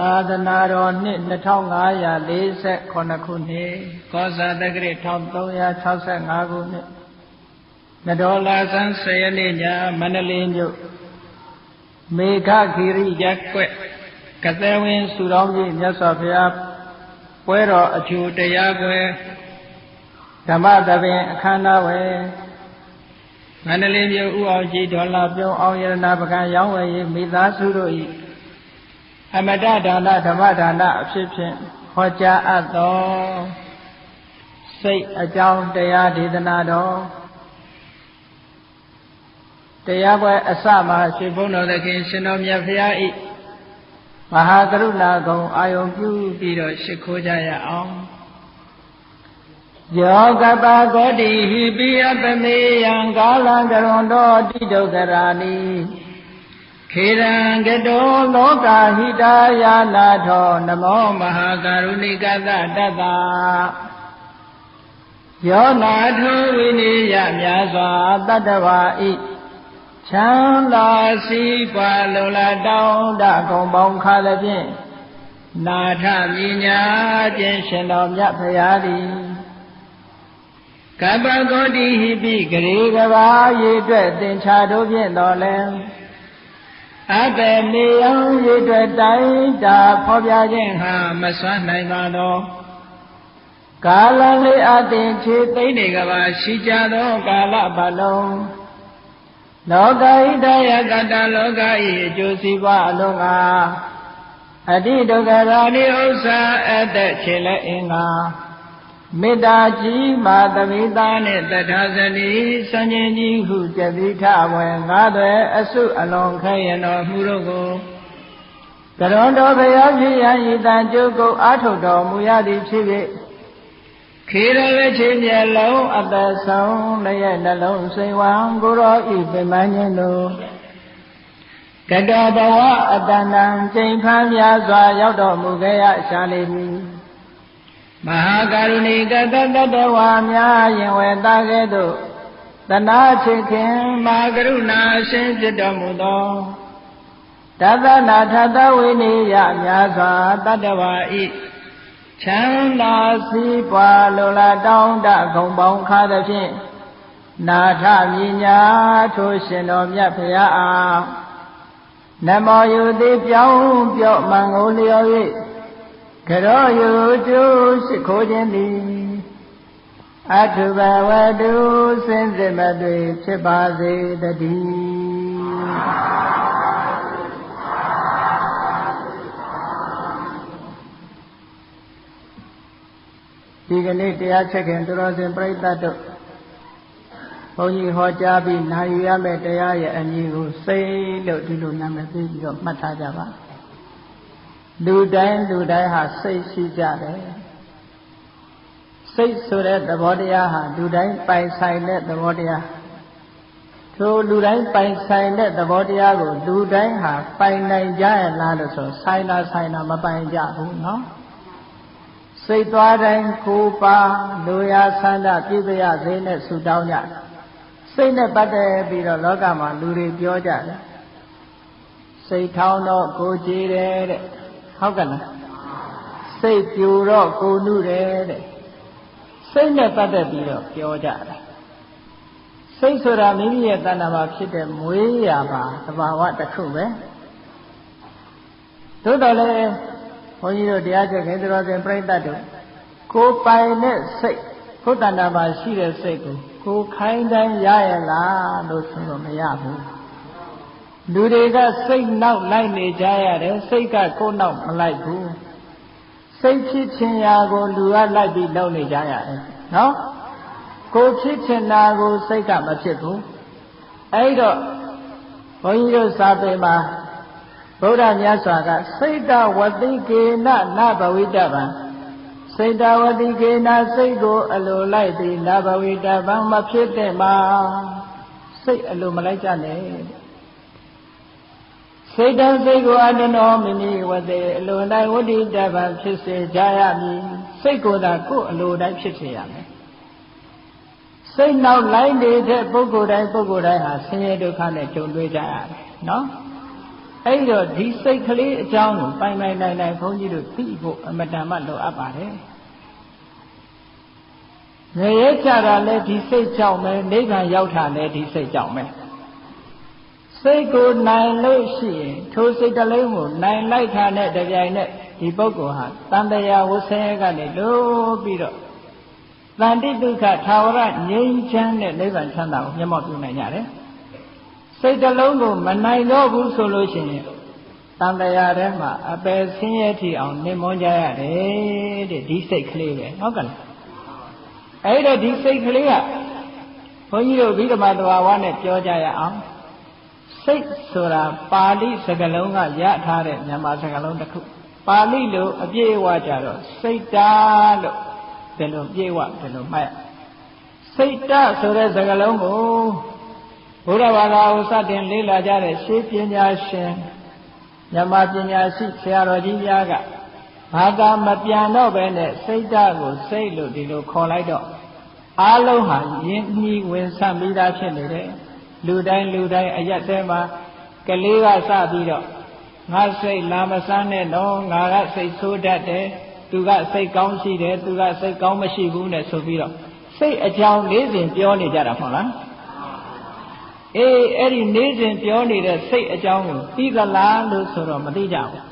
သာသနာတော်နှစ်2548ခုနှစ်ကောဇာတက္ကရာ1365ခုနှစ်နတော်လာဆန်း10ရက်နေ့ညမန္တလေးမြို့မေဃဂီရိရပ်ကွက်ကသဲဝင်းစုတော်ကြီးမြတ်စွာဘုရားပွဲတော်အကျိုးတရားပွဲဓမ္မသဘင်အခမ်းအနားဝယ်မန္တလေးမြို့ဦးအောင်ကြီးဒေါ်လာပြုံးအောင်ရတနာပကံရောင်းဝယ်ရေးမိသားစုတို့၏အမတဒါနဓမ္မဒါနအဖြစ်ဖြင့်ဟောကြားအပ်သောစိတ်အကြောင်းတရားဒေသနာတော်တရားပွဲအစမှာရှင်ဘုန်းတော်သခင်ရှင်တော်မြတ်ဖရာ၏မဟာကရုဏာဂုဏ်အာယုံပြုပြီးတော့ရှိခိုးကြရအောင်ယောကပဂောတိဟိပိယပမေယံကာလံကရွန်တော်တိဒုက္ခရာနိခေရံကတောလောကဟိတာယာနာထောနမောမဟာကရုဏိကသတတ္တယောနာထုဝိနိယမြာစွာတတ္တဝါဤချမ်းသာစီးပွားလုံလတောင်းတကုံပေါင်းခါသဖြင့်နာထမြညာခြင်းရှင်တော်မြတ်ဖရာသည်ကပ္ပဂောတိဟိပိဂရေကဘာရေအတွက်သင်္ချာတို့ဖြင့်တော်လဲအဘေမေယံရေအတွက်တိုင်းတာဖော်ပြခြင်းဟာမစွမ်းနိုင်ပါသောကာလလေးအသင်ခြေသိမ့်နေကဘာရှိကြသောကာလပတ်လုံးလောကဣဒယကတလောကဤအကျိုးစီးပွားအလုံးငါအတိဒုက္ခရာနိဥစ္စာအတ္တခြေလက်အင်္ဂါမေတ္တာကြီးမာသမိသားနှင့်တထာဇနီစဉ္ဉ္ကြီးဟုကြတိထဝေငါးသွဲအစုအလုံးခဲရတော်မူတို့ကိုကရွန်တော်ဘုရားဖြစ်ရန်ဤတန်ကျုပ်ကိုအာထုတ်တော်မူရသည်ဖြစ်၍ခေရဝေချေမျက်လုံးအသက်ဆုံးလည်းနှလုံးစိမ်ဝံကိုရောဤပြမန်းခြင်းတို့ကတောဘဝအတဏံကျိန်ဖန်များစွာရောက်တော်မူခဲ့ရရှာလိမ့်မည်မဟာကရုဏိကတတ္တဝါများရင်ဝေတာကဲ့သို့တနာချစ်ခင်မဟာကရုဏာရှင်ဖြစ်တော်မူသောတသနာထသဝိနိယများစွာတတ္တဝါဤချမ်းသာစီးပွားလိုလားတောင်းတဂုံပေါင်းခါသဖြင့်နာထမြညာထိုရှင်တော်မြတ်ဖရာအားနမောယုတိပြောင်းပြော့မံကိုလျော်၍ကရောယုတုရှိခိုးခြင်းသည်အထုဘဝတုစင်စစ်မတွေဖြစ်ပါစေတည်းဒီကနေ့တရားချက်ခင်သူတော်စင်ပြိဿတ်တို့ဘုန်းကြီးဟောကြားပြီးနာယူရမယ့်တရားရဲ့အမည်ကိုစိတ်လို့ဒီလိုနာမည်ပေးပြီးတော့မှတ်ထားကြပါလူတိုင်းဟာစိတ်ရှိကြတယ်စိတ်ဆိုတဲ့သဘောတရားဟာလူတိုင်းပိုင်ဆိုင်တဲ့သဘောတရားထိုလူတိုင်းပိုင်ဆိုင်တဲ့သဘောတရားကိုလူတိုင်းဟာပိုင်နိုင်ကြရလားလို့ဆိုဆိုင်တာမပိုင်ကြဘူးနော်စိတ်သွားတိုင်းကိုပါလူရဆန္ဒပြည့်ပြရစေနဲ့ဆုတောင်းကြစိတ်နဲ့ပတ်သက်ပြီးတော့လောကမှာလူတွေပြောကြတယ်စိတ်ထောင်းတော့ကိုကြည်တယ်တဲ့ဟုတ်ကဲ့လားစိတ်ပြူတော့ကိုနုတယ်တဲ့စိတ်နဲ့ပတ်သက်ပြီးတော့ပြောကြတယ်စိတ်ဆိုတာမိမိရဲ့တဏ္ဍာမှာဖြစ်တဲ့မွေးရာပါသဘာဝတစ်ခုပဲသို့တော်လည်းဘုန်းကြီးတို့တရားချက်ခင်တော်စင်ပြိဿတ်တို့ကိုပိုင်တဲ့စိတ်ကိုတဏ္ဍာမှာရှိတဲ့စိတ်ကိုခိုင်းတိုင်းရရလားလို့ဆိုတော့မရဘူးလူတွေကစိတ်နောက်လိုက်နေကြရတယ်စိတ်ကကိုယ်နောက်မလိုက်ဘူးစိတ်ဖြစ်ခြင်းရာကိုလူကလိုက်ပြီးလုပ်နေကြရတယ်နော်ကိုဖြစ်ချင်တာကိုစိတ်ကမဖြစ်ဘူးအဲ့တော့ဘုန်းကြီးတို့စာပေမှာဗုဒ္ဓမြတ်စွာကစိတ်တဝတိကေနနဘဝိတဗံစိတ်တဝတိကေနစိတ်ကိုအလိုလိုက်သည်နဘဝိတဗံမဖြစ်တဲ့မှာစိတ်အလိုမလိုက်ကြနဲ့စိတ်တစိတ်ကိုအတနောမိမိဝတေအလိုတိုင်းဝဋ္ဌိတဗံဖြစ်စေကြရမည်စိတ်ကိုသာကိုယ်အလိုတိုင်းဖြစ်စေရမယ်စိတ်နောက်လိုက်နေတဲ့ပုဂ္ဂိုလ်တိုင်းဟာဆင်းရဲဒုက္ခနဲ့ကြုံတွေ့ကြရတယ်နော် အဲ့တော့ဒီစိတ်ကလေးအကြောင်းကိုပိုင်ပိုင်နိုင်နိုင်ဘုန်းကြီးတို့သိဖို့အမတန်မှလိုအပ်ပါတယ်ငရဲကြတာလည်းဒီစိတ်ကြောင့်ပဲနိဗ္ဗာန်ရောက်တာလည်းဒီစိတ်ကြောင့်ပဲစိတ်ကိုနိုင်လို့ရှိရင်ထိုစိတ်တလုံးကိုနိုင်လိုက်တာနဲ့တပြိုင်နက်ဒီပုဂ္ဂိုလ်ဟာတန်တရားဝဆဲကနေလို့ပြီးတော့တန်တိဒုက္ခထာဝရငြိမ်းချမ်းတဲ့နိဗ္ဗာန်ချမ်းသာကိုမျက်မှောက်ပြုနိုင်ကြတယ်စိတ်တလုံးကိုမနိုင်တော့ဘူးဆိုလို့ရှိရင်တန်တရားထဲမှာအပယ်ဆင်းရဲထီအောင်နေမွန်းကြရတယ်တဲ့ဒီစိတ်ကလေးပဲဟုတ်ကဲ့အဲ့တော့ဒီစိတ်ကလေးကဘုန်းကြီးတို့ဗိဓမာသဘာဝနဲ့ပြောကြရအောင်စိတ်ဆိုတာပါဠိစကားလုံးကရထားတဲ့မြန်မာစကားလုံးတစ်ခုပါဠိလိုအပြည့်အဝကြတော့စိတ်တာလို့ဒီလိုပြည့်ဝဒီလိုမှတ်စိတ်တဆိုတဲ့စကားလုံးကိုဘုရားဘာသာကိုစတင်လေ့လာကြတဲ့ရှေးပညာရှင်မြန်မာပညာရှိဆရာတော်ကြီးများကဘာသာမပြန်တော့ပဲနဲ့စိတ်တကိုစိတ်လို့ဒီလိုခေါ်လိုက်တော့အားလုံးဟာယဉ်ညီဝင်ဆံပြီးသားဖြစ်နေတယ်လူတိုင်းအရက်ထဲမှာကလေးကစပြီးတော့ငါစိတ်လာမစမ်းနဲ့တော့ငါကစိတ်ဆိုးတတ်တယ်သူကစိတ်ကောင်းရှိတယ်သူကစိတ်ကောင်းမရှိဘူးနဲ့ဆိုပြီးတော့စိတ်အကြောင်း၄စဉ်ပြောနေကြတာမဟုတ်လားအေးအဲ့ဒီ၄စဉ်ပြောနေတဲ့စိတ်အကြောင်းကိုသိသလားလို့ဆိုတော့မသိကြဘူး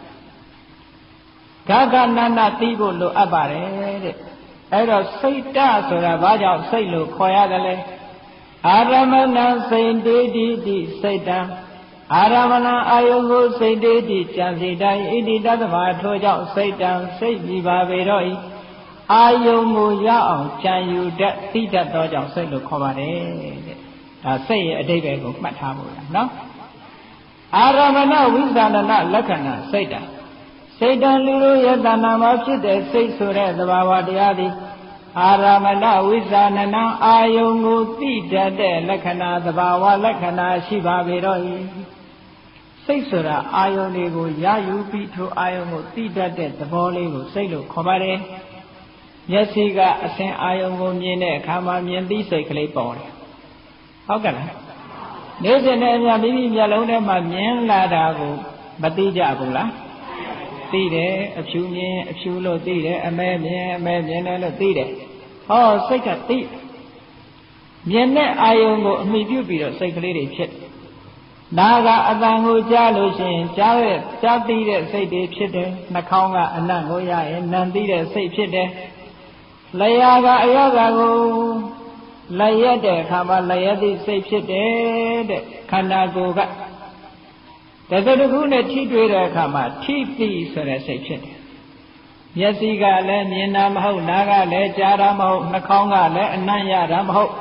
ဂဂနန္ဒသိဖို့လိုအပ်ပါတယ်တဲ့အဲ့တော့စိတ်တဆိုတာဘာကြောင့်စိတ်လို့ခေါ်ရတယ်လဲအာရမဏစိတ်တေတိတိစိတ်တံအာရမဏအာယုကိုစိတ်တေတိကြံစီတိုင်းဣတိတသမာထိုကြောင့်စိတ်တံစိတ်ကြည်ပါပေတော့ဤအာယုကိုရအောင်ကြံယူတတ်သိတတ်သောကြောင့်စိတ်လို့ခေါ်ပါတယ်တဲ့ဒါစိတ်ရဲ့အဓိပ္ပာယ်ကိုမှတ်ထားဖို့လားနော်အာရမဏဝိသန္ဒနလက္ခဏာစိတ်တံစိတ်တံလူတို့ရဲ့တဏ္ဍာမှာဖြစ်တဲ့စိတ်ဆိုတဲ့သဘာဝတရားသည်အာရမဏဝိဇာနနံအာယုံကိုသိတတ်တဲ့လက္ခဏာသဘာဝလက္ခဏာရှိပါပေတော့၏စိတ်ဆိုတာအာယုံတွေကိုရယူပြီးထိုအာယုံကိုသိတတ်တဲ့သဘောလေးကိုစိတ်လို့ခေါ်ပါတယ်မျက်စိကအစဉ်အာယုံကိုမြင်တဲ့အခါမှာမြင်သိစိတ်ကလေးပေါ်တယ်ဟုတ်ကဲ့လားနေ့စဉ်နဲ့အမျှမိမိမျက်လုံးထဲမှာမြင်လာတာကိုမသိကြဘူးလားသိတယ်အဖြူမြင်အဖြူလို့သိတယ်အမဲမြင်အမဲမြင်တယ်လို့သိတယ်ဟောစိတ်ကသိမြင်တဲ့အာယုံကိုအမိပြုပြီးတော့စိတ်ကလေးတွေဖြစ်နာကအတန်ကိုကြားလို့ရှိရင်ကြားသိတဲ့စိတ်တွေဖြစ်တယ်နှာခေါင်းကအနံ့ကိုရရင်နံသိတဲ့စိတ်ဖြစ်တယ်လျှာကအယောဂါကိုလျက်တဲ့အခါမှာလျက်သည့်စိတ်ဖြစ်တယ်တဲ့ခန္ဓာကိုယ်ကတကယ်တခုနဲ့ထိတွေ့တဲ့အခါမှာထိတိဆိုတဲ့စိတ်ဖြစ်တယ်မျက်စိကလည်းမြင်တာမဟုတ်နားကလည်းကြားတာမဟုတ်နှာခေါင်းကလည်းအနံ့ရတာမဟုတ်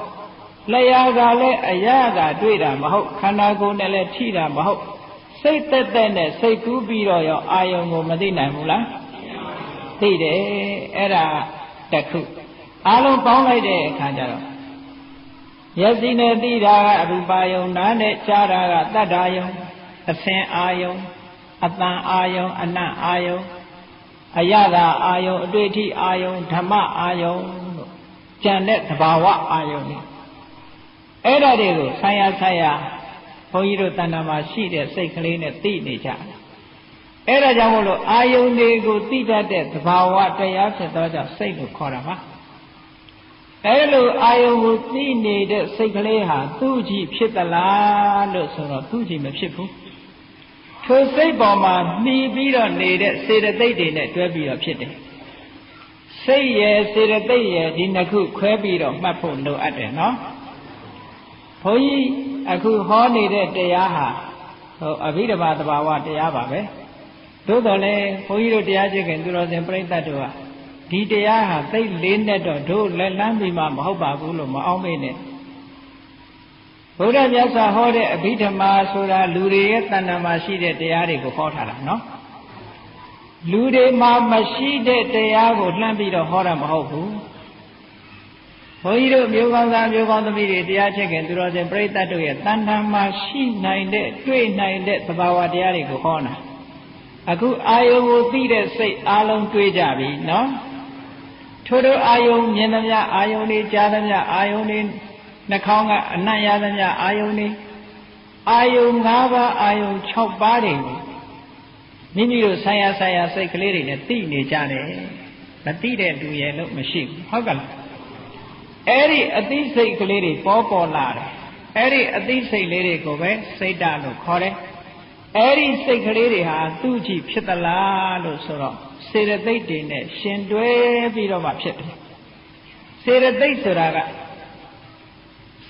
လျှာကလည်းအရာကတွေ့တာမဟုတ်ခန္ဓာကိုယ်နဲ့လည်းထိတာမဟုတ်စိတ်သက်သက်နဲ့စိတ်ကူးပြီးတော့ရောအာယုံကိုမသိနိုင်ဘူးလားသိတယ်အဲ့ဒါတခုအားလုံးပေါင်းလိုက်တဲ့အခါကျတော့မျက်စိနဲ့သိတာကအရူပါယုံနားနဲ့ကြားတာကသတ္တယုံအသင်အာယုံအတန်အာယုံအနံ့အာယုံအယတာအာယုံအတွေ့အထိအာယုံဓမ္မအာယုံလို့ကြံတဲ့သဘာဝအာယုံတွေအဲ့ဒါတွေကိုဆံရဘုန်းကြီးတို့တဏ္ဍာမှာရှိတဲ့စိတ်ကလေးနဲ့သိနေကြတယ်အဲ့ဒါကြောင့်မို့လို့အာယုန်တွေကိုသိတတ်တဲ့သဘာဝတရားဖြစ်သောကြောင့်စိတ်လို့ခေါ်တာပါအဲ့လိုအာယုန်ကိုသိနေတဲ့စိတ်ကလေးဟာသူ့ကြည့်ဖြစ်သလားလို့ဆိုတော့သူ့ကြည့်မဖြစ်ဘူးထိုစိတ်ပေါ်မှာမှီပြီးတော့နေတဲ့စေတသိက်တွေနဲ့တွဲပြီးတော့ဖြစ်တယ်စိတ်ရဲ့စေတသိက်ရဲ့ဒီနှစ်ခုခွဲပြီးတော့မှတ်ဖို့လိုအပ်တယ်နော်ဘုန်းကြီးအခုဟောနေတဲ့တရားဟာအဘိဓမ္မာသဘာဝတရားပါပဲသို့တော်လည်းဘုန်းကြီးတို့တရားကျင့်ခင်သူတော်စင်ပြိဿတ်တို့ကဒီတရားဟာသိလေးနဲ့တော့တို့လက်လန်းပြီးမှမဟုတ်ပါဘူးလို့မအောင်မေ့နဲ့ဘုရားမြတ်စွာဟောတဲ့အဘိဓမ္မာဆိုတာလူတွေရဲ့တဏ္ဍာမှာရှိတဲ့တရားတွေကိုဟောထားတာနော်လူတွေမှာမရှိတဲ့တရားကိုလှမ်းပြီးတော့ဟောတာမဟုတ်ဘူးဘုန်းကြီးတို့မျိုးကောင်းသားမျိုးကောင်းသမီးတွေတရားချစ်ခင်သူတော်စင်ပြိဿတ်တို့ရဲ့တဏ္ဍာမှာရှိနိုင်တဲ့တွေ့နိုင်တဲ့သဘာဝတရားတွေကိုဟောတာအခုအာယုံကိုသိတဲ့စိတ်အလုံးတွေးကြပြီနော်ထို့သောအာယုံမြင်သမျှအာယုံတွေကြားသမျှအာယုံတွေနှာခေါင်းကအနံ့ရသမျှအာယုံတွေအာယုံ၅ပါးအာယုံ6ပါးတွေကို မိမိတို့ဆိုင်ရာစိတ်ကလေးတွေနဲ့သိနေကြတယ်မသိတဲ့လူရဲ့လို့မရှိဘူးဟုတ်ကလားအဲ့ဒီအသိစိတ်ကလေးတွေပေါ်လာတယ်အဲ့ဒီအသိစိတ်လေးတွေကိုပဲစိတ်ဓာတ်လို့ခေါ်တယ်အဲ့ဒီစိတ်ကလေးတွေဟာသူ့ကြည့်ဖြစ်သလားလို့ဆိုတော့စေတသိက်တွေနဲ့ရှင်တွဲပြီးတော့မှဖြစ်တယ်စေတသိက်ဆိုတာက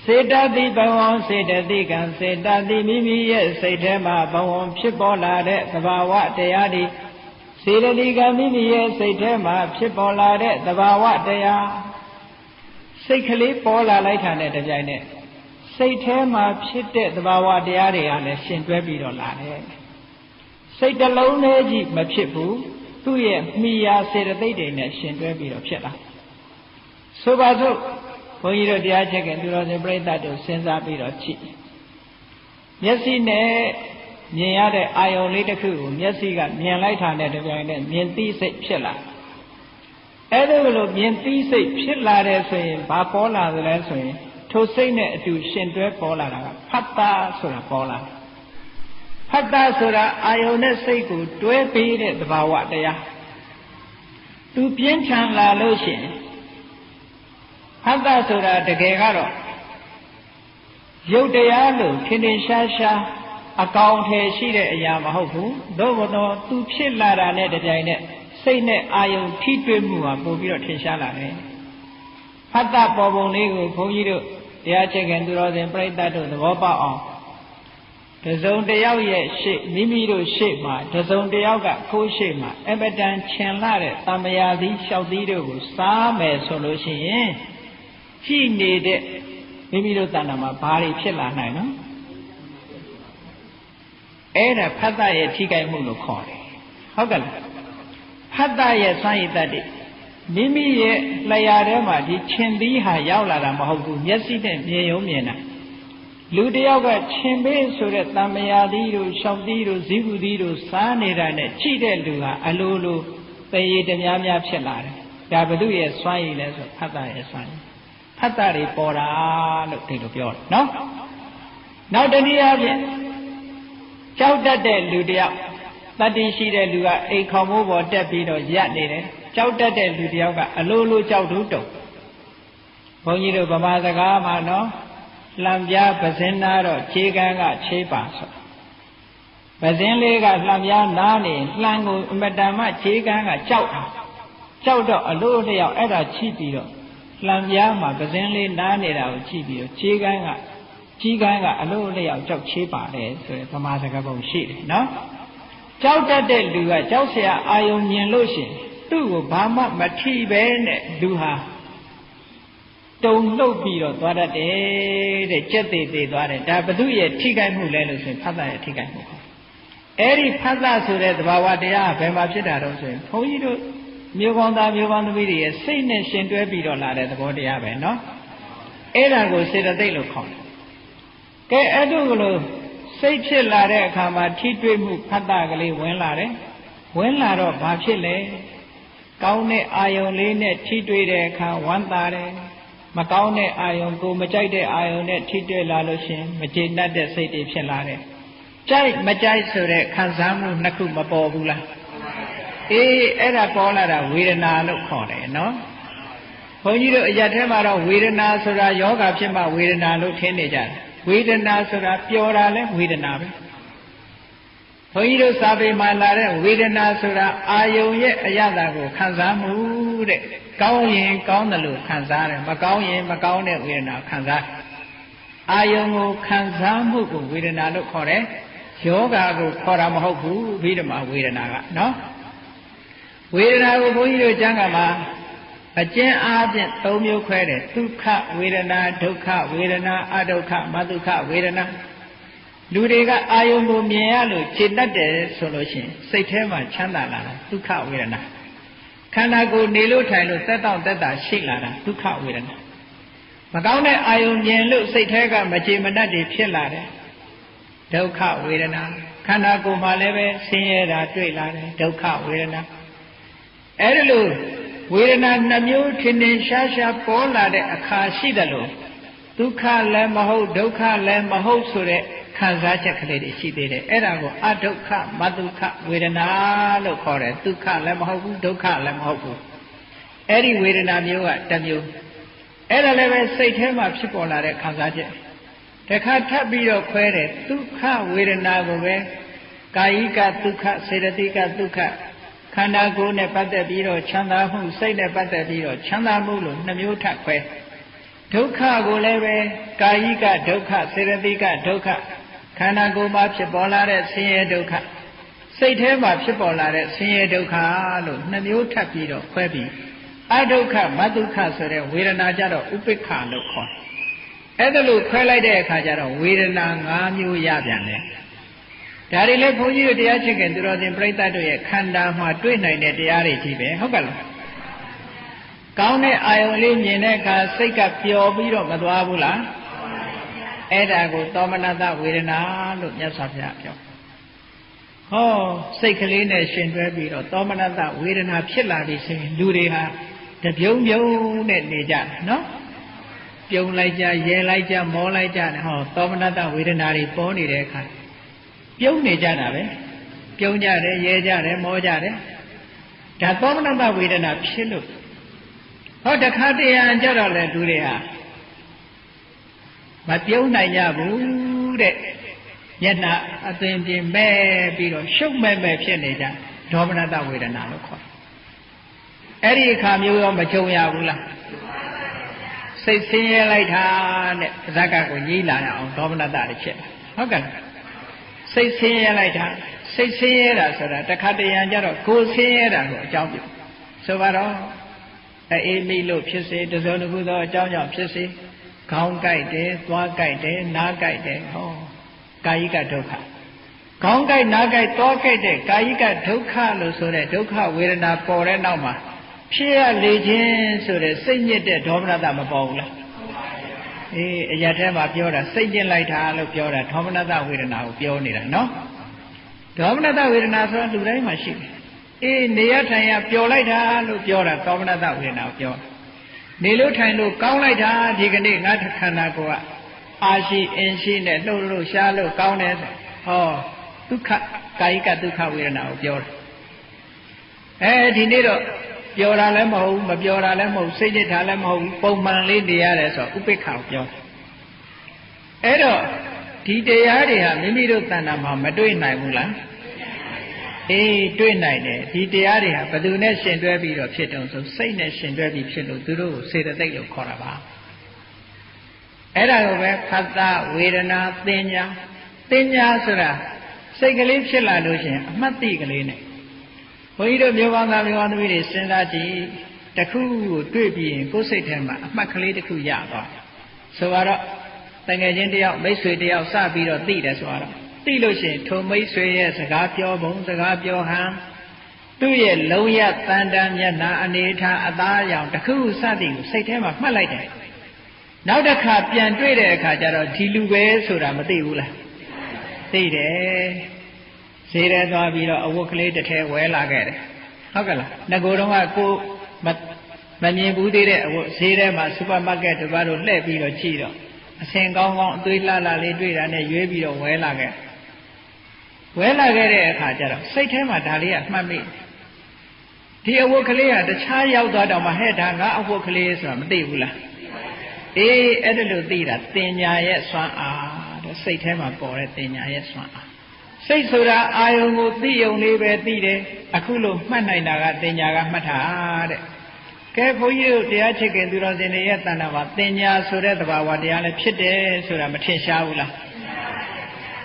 စေတသိက်ဘဝစေတသိက်ကံစေတသိက်မိမိရဲ့စိတ်ထဲမှာဘဝဖြစ်ပေါ်လာတဲ့သဘာဝတရားတွေစေတသိက်ကမိမိရဲ့စိတ်ထဲမှာဖြစ်ပေါ်လာတဲ့သဘာဝတရားစိတ်ကလေးပေါ်လာလိုက်တာနဲ့တပြိုင်နက်စိတ်ထဲမှာဖြစ်တဲ့သဘာဝတရားတွေကလည်းရှင်တွဲပြီးတော့လာတယ်စိတ်တစ်လုံးလေးကြီးမဖြစ်ဘူးသူ့ရဲ့မိယာစေတသိက်တွေနဲ့ရှင်တွဲပြီးတော့ဖြစ်လာဆိုပါစို့ဘုန်းကြီးတို့တရားချက်ကသူတော်စင်ပြိဿတို့စဉ်းစားပြီးတော့ကြည့်မျက်စိနဲ့မြင်ရတဲ့အာယုံလေးတစ်ခုကိုမျက်စိကမြင်လိုက်တာနဲ့တပြိုင်နက်မြင်သိစိတ်ဖြစ်လာအဲ့ဒါလိုမြင်သိစိတ်ဖြစ်လာတယ်ဆိုရင်ဘာပေါ်လာသလဲဆိုရင်ထိုစိတ်နဲ့အတူရှင်တွဲပေါ်လာတာကဖတ်တာဆိုတာပေါ်လာတယ်ဖတ်တာဆိုတာအာယုန်နဲ့စိတ်ကိုတွဲပေးတဲ့သဘာဝတရားသူပြင်းထန်လာလို့ရှိရင်ဖတ်တာဆိုတာတကယ်ကတော့ရုပ်တရားလို့ထင်ထင်ရှားရှားအကောင်ထည်ရှိတဲ့အရာမဟုတ်ဘူးသို့တော်သူဖြစ်လာတာနဲ့တပြိုင်နက်စိတ်နဲ့အာယုန်ထိတွေ့မှုဟာပို့ပြီးတော့ထင်ရှားလာတယ်ဖတ်တာပေါ်ပုံလေးကိုဘုန်းကြီးတို့တရားချက်ကသူတော်စင်ပြိဿတို့သဘောပေါက်အောင်တစုံတယောက်ရဲ့ရှေ့မိမိတို့ရှေ့မှာတစုံတယောက်ကကိုယ်ရှေ့မှာအပဒံချင်လာတဲ့တမယာသီးလျှောက်သီးတို့ကိုစားမယ်ဆိုလို့ရှိရင်ကြည့်နေတဲ့မိမိတို့တဏ္ဍာမှာဘာတွေဖြစ်လာနိုင်နော်အဲ့ဒါဖတ်တာရဲ့ထိခိုက်မှုလို့ခေါ်တယ်ဟုတ်ကဲ့လားဖတ်တာရဲ့စွမ်းရည်တတ်တယ်မိမိရဲ့လျှာထဲမှာဒီခြင်သီးဟာရောက်လာတာမဟုတ်ဘူးမျက်စိနဲ့မြင်ရုံမြင်တာလူတယောက်ကခြင်ပေးဆိုတဲ့တမယာသီးတို့ရှောက်သီးတို့ဇီးဘူးသီးတို့စားနေတာနဲ့ကြည့်တဲ့လူဟာအလိုလိုသေရည်တများများဖြစ်လာတယ်ဒါဘု து ရဲ့စွမ်းရည်လဲဆိုဖတ်တာရဲ့စွမ်းရည်ဖတ်တာတွေပေါ်တာလို့ဒီလိုပြောတယ်နော်နောက်တနည်းအားဖြင့်ကြောက်တတ်တဲ့လူတယောက်တတ္တိရှိတဲ့လူကအိမ်ခေါင်မိုးပေါ်တက်ပြီးတော့ရပ်နေတယ်ကြောက်တတ်တဲ့လူတယောက်ကအလိုလိုကြောက်တူးတုံဘုန်းကြီးတို့ဗမာစကားမှာနော်လှံပြားပဇင်းနာတော့ခြေကန်းကခြေပါဆိုပဇင်းလေးကလှံပြားနားနေလှံကိုအမတန်မှခြေကန်းကကြောက်တော့အလိုလျောက်အဲ့ဒါချိပြီးတော့လှံပြားမှာပဇင်းလေးနားနေတာကိုချိပြီးတော့ခြေကန်းကအလိုလျောက်ကြောက်ခြေပါတယ်ဆိုရယ်ဗမာစကားပုံရှိတယ်နော်ကြောက်တတ်တဲ့လူကကြောက်เสียအာယုံမြင်လို့ရှိရင်သူ့ကိုဘာမှမထိပဲနဲ့လူဟာတုံလှုပ်ပြီးတော့သွားတတ်တယ်တဲ့ကြက်သေးသွားတယ်ဒါဘု து ရဲ့ထိခိုက်မှုလဲလို့ဆိုရင်ဖတ်တာရဲ့ထိခိုက်မှုအဲ့ဒီဖတ်တာဆိုတဲ့သဘာဝတရားဘယ်မှာဖြစ်တာတော့ဆိုရင်ဘုန်းကြီးတို့မျိုးကောင်းသားမျိုးကောင်းသမီးတွေရဲ့စိတ်နဲ့ရှင်တွဲပြီးတော့လာတဲ့သဘောတရားပဲနော်အဲ့ဒါကိုစေတသိက်လို့ခေါ်တယ်ကဲအဲ့တို့ကလို့စိတ်ဖြစ်လာတဲ့အခါမှာထိတွေ့မှုဖတ်တာကလေးဝင်လာတယ်ဝင်လာတော့ဘာဖြစ်လဲကောင်းတဲ့အာယုံလေးနဲ့ထိတွေ့တဲ့အခါဝမ်းသာတယ်မကောင်းတဲ့အာယုံကိုမကြိုက်တဲ့အာယုံနဲ့ထိတွေ့လာလို့ရှင်မကျေနပ်တဲ့စိတ်တွေဖြစ်လာတယ်ကြိုက်မကြိုက်ဆိုတဲ့ခံစားမှုနှစ်ခုမပေါ်ဘူးလားအေးအဲ့ဒါပေါ်လာတာဝေဒနာလို့ခေါ်တယ်နော်ဘုန်းကြီးတို့အရက်ထဲမှာတော့ဝေဒနာဆိုတာယောဂဖြစ်မှဝေဒနာလို့ထင်နေကြတယ်ဝေဒနာဆိုတာပျော်တာလဲဝေဒနာပဲဘုန်းကြီးတို့စာပေမှာလာတဲ့ဝေဒနာဆိုတာအာယုံရဲ့အရသာကိုခံစားမှုတဲ့ကောင်းရင်ကောင်းတယ်လို့ခံစားတယ်မကောင်းရင်မကောင်းတဲ့ဝေဒနာခံစားအာယုံကိုခံစားမှုကိုဝေဒနာလို့ခေါ်တယ်ယောဂကိုခေါ်တာမဟုတ်ဘူးဘိဓမ္မာဝေဒနာကနော်ဝေဒနာကိုဘုန်းကြီးတို့ကျမ်းဂန်မှာအကျဉ်းအားဖြင့်၃မျိုးခွဲတယ်ဒုက္ခဝေဒနာဒုက္ခဝေဒနာအဒုက္ခမဒုက္ခဝေဒနာလူတွေကအာယုံကိုမြင်ရလို့ခြေတတ်တယ်ဆိုလို့ရှိရင်စိတ်ထဲမှာချမ်းသာလာတာဒုက္ခဝေဒနာခန္ဓာကိုယ်နေလို့ထိုင်လို့သက်တောင့်သက်သာရှိလာတာဒုက္ခဝေဒနာမကောင်းတဲ့အာယုံမြင်လို့စိတ်ထဲကမကျေမနပ်တွေဖြစ်လာတယ်ဒုက္ခဝေဒနာခန္ဓာကိုယ်မှာလည်းပဲဆင်းရဲတာတွေ့လာတယ်ဒုက္ခဝေဒနာအဲ့ဒါလို့ဝေဒနာနှမျိုးထင်ထင်ရှားရှားပေါ်လာတဲ့အခါရှိတယ်လို့ဒုက္ခလည်းမဟုတ်ဒုက္ခလည်းမဟုတ်ဆိုတဲ့ခ ခံစားချက်ကလေးတွေရှိသေးတယ်အဲ့ဒါကိုအဒုက္ခမဒုက္ခဝေဒနာလို့ခေါ်တယ်ဒုက္ခလည်းမဟုတ်ဘူးဒုက္ခလည်းမဟုတ်ဘူးအဲ့ဒီဝေဒနာမျိုးကတစ်မျိုးအဲ့ဒါလည်းပဲစိတ်ထဲမှာဖြစ်ပေါ်လာတဲ့ခံစားချက်တခါထပ်ပြီးတော့ခွဲတယ်ဒုက္ခဝေဒနာကိုပဲကာယိကဒုက္ခစေတသိကဒုက္ခခန္ဓာကိုယ်နဲ့ပတ်သက်ပြီးတော့ချမ်းသာမှုစိတ်နဲ့ပတ်သက်ပြီးတော့ချမ်းသာမှုလို့နှမျိုးထပ်ခွဲဒုက္ခကိုလည်းပဲကာယိကဒုက္ခစေတသိကဒုက္ခခန္ဓာကိုယ်မှာဖြစ်ပေါ်လာတဲ့ဆင်းရဲဒုက္ခစိတ်ထဲမှာဖြစ်ပေါ်လာတဲ့ဆင်းရဲဒုက္ခလို့နှမျိုးထပ်ပြီးတော့ခွဲပြီးအဒုက္ခမဒုက္ခဆိုတဲ့ဝေဒနာကြတော့ဥပိ္ပခလို့ခေါ်အဲ့ဒါလို့ခွဲလိုက်တဲ့အခါကျတော့ဝေဒနာ၅မျိုးရပြန်တယ်ဒါတွေလည်းဘုန်းကြီးတို့တရားချစ်ခင်သူတော်စင်ပြိဿတ်တို့ရဲ့ခန္ဓာမှာတွေ့နိုင်တဲ့တရားတွေကြီးပဲဟုတ်ကဲ့လားကောင်းတဲ့အာယုံလေးမြင်တဲ့အခါစိတ်ကပျော်ပြီးတော့မသွားဘူးလားအဲ့ဒါကိုသောမနတဝေဒနာလို့မြတ်စွာဘုရားပြောဟောစိတ်ကလေးနဲ့ရှင်တွဲပြီးတော့သောမနတဝေဒနာဖြစ်လာပြီဆိုရင်လူတွေဟာတပြုံပြုံနဲ့နေကြနော်ပြုံလိုက်ကြရဲလိုက်ကြမောလိုက်ကြတယ်ဟောသောမနတဝေဒနာတွေပေါ်နေတဲ့အခါပြုံးနေကြတာပဲပြုံးကြတယ်ရဲကြတယ်မောကြတယ်ဒါသောမနတဝေဒနာဖြစ်လို့ဟောတခါတရံကြတော့လေသူတွေဟာမပြုံးနိုင်ကြဘူးတဲ့မျက်နှာအသွင်ပြင်မဲ့ပြီးတော့ရှုပ်မဲ့ဖြစ်နေကြဒေါမနတဝေဒနာလို့ခေါ်အဲ့ဒီအခါမျိုးရောမကြုံရဘူးလားစိတ်ဆင်းရဲလိုက်တာနဲ့ဇက်ကကိုကြီးလာအောင်ဒေါမနတတွေဖြစ်ဟုတ်ကဲ့စိတ်ဆင်းရဲလိုက်တာစိတ်ဆင်းရဲတာဆိုတာတခါတရံကြတော့ကိုယ်ဆင်းရဲတာကိုအကြောင်းပြုဆိုပါတော့အေးမိလို့ဖြစ်စေတစုံတစ်ခုသောအကြောင်းကြောင့်ဖြစ်စေခေါင်းကိုက်တယ်သွားကိုက်တယ်နားကိုက်တယ်ဟောကာယိကဒုက္ခခေါင်းကိုက်နားကိုက်သွားကိုက်တဲ့ကာယိကဒုက္ခလို့ဆိုတဲ့ဒုက္ခဝေဒနာပေါ်တဲ့နောက်မှာဖြစ်ရလေခြင်းဆိုတဲ့စိတ်ညစ်တဲ့ဒေါမနတမပေါ်ဘူးလားအေးအရာထဲမှာပြောတာစိတ်ညစ်လိုက်တာလို့ပြောတာဒေါမနတဝေဒနာကိုပြောနေတာနော်ဒေါမနတဝေဒနာဆိုတာလူတိုင်းမှာရှိတယ်အေးနေရထိုင်ရပျော်လိုက်တာလို့ပြောတာဒေါမနတဝေဒနာကိုပြောနေလို့ထိုင်လို့ကောင်းလိုက်တာဒီကနေ့ငါခန္ဓာကိုယ်ကအာရှိအင်းရှိနဲ့လှုပ်လို့ရှားလို့ကောင်းတယ်ဟောဒုက္ခကာယိကဒုက္ခဝေဒနာကိုပြောတယ်ဒီနေ့တော့ပျော်တာလည်းမဟုတ်ဘူးမပျော်တာလည်းမဟုတ်စိတ်ညစ်တာလည်းမဟုတ်ဘူးပုံမှန်လေးနေရတယ်ဆိုဥပိ္ပခကိုပြောအဲ့တော့ဒီတရားတွေဟာမိမိတို့တဏ္ဍာမှာမတွေ့နိုင်ဘူးလားအေးတွေ့နိုင်တယ်ဒီတရားတွေဟာဘယ်သူနဲ့ရှင်တွဲပြီးတော့ဖြစ်တုံဆိုစိတ်နဲ့ရှင်တွဲပြီးဖြစ်လို့သူတို့ကိုစေတသိက်လို့ခေါ်တာပါအဲ့ဒါကိုပဲဖတ်တာဝေဒနာသင်ညာဆိုတာစိတ်ကလေးဖြစ်လာလို့ရှင်အမှတ်တိကလေးနဲ့ဘုန်းကြီးတို့မျိုးကောင်းသားမျိုးကောင်းသမီးတွေစဉ်းစားကြည့်တစ်ခုကိုတွေ့ပြီးရင်ကိုယ်စိတ်ထဲမှာအမှတ်ကလေးတစ်ခုရသွားဆိုတော့တငယ်ချင်းတယောက်မိတ်ဆွေတယောက်စပြီးတော့သိတယ်ဆိုတော့သိလို့ရှိရင်ထိုမိတ်ဆွေရဲ့စကားပြောပုံစကားပြောဟန်သူ့ရဲ့လုံးရတန်တန်မျက်နှာအနေထားအသားအရောင်တစ်ခုစသည်ကိုစိတ်ထဲမှာမှတ်လိုက်တယ်နောက်တစ်ခါပြန်တွေ့တဲ့အခါကျတော့ဒီလူပဲဆိုတာမသိဘူးလားသိတယ်ဈေးထဲသွားပြီးတော့အဝတ်ကလေးတစ်ထည်ဝယ်လာခဲ့တယ်ဟုတ်ကဲ့လားငကိုယ်တော့ကကိုမမြင်ဘူးသေးတဲ့အဝတ်ဈေးထဲမှာစူပါမားကတ်တပါးတို့လှည့်ပြီးတော့ကြည့်တော့အစင်ကောင်းကောင်းအသွေးလှလှလေးတွေ့တာနဲ့ရွေးပြီးတော့ဝယ်လာခဲ့တဲ့အခါကျတော့စိတ်ထဲမှာဒါလေးကမှတ်မိဒီအဝတ်ကလေးကတခြားရောက်သွားတော့မှဟဲ့ဒါငါအဝတ်ကလေးဆိုတာမသိဘူးလားအေးအဲ့ဒါလို့သိတာတင်ညာရဲ့စွမ်းအားတဲ့စိတ်ထဲမှာပေါ်တဲ့တင်ညာရဲ့စွမ်းအားစိတ်ဆိုတာအာယုံကိုသိုံလေးပဲသိတယ်အခုလို့မှတ်နိုင်တာကတင်ညာကမှတ်တာတဲ့ကဲဘုန်းကြီးတို့တရားချစ်ခင်သူတော်စင်တွေရဲ့တဏ္ဍာမှာတင်ညာဆိုတဲ့သဘာဝတရားလည်းဖြစ်တယ်ဆိုတာမထင်ရှားဘူးလား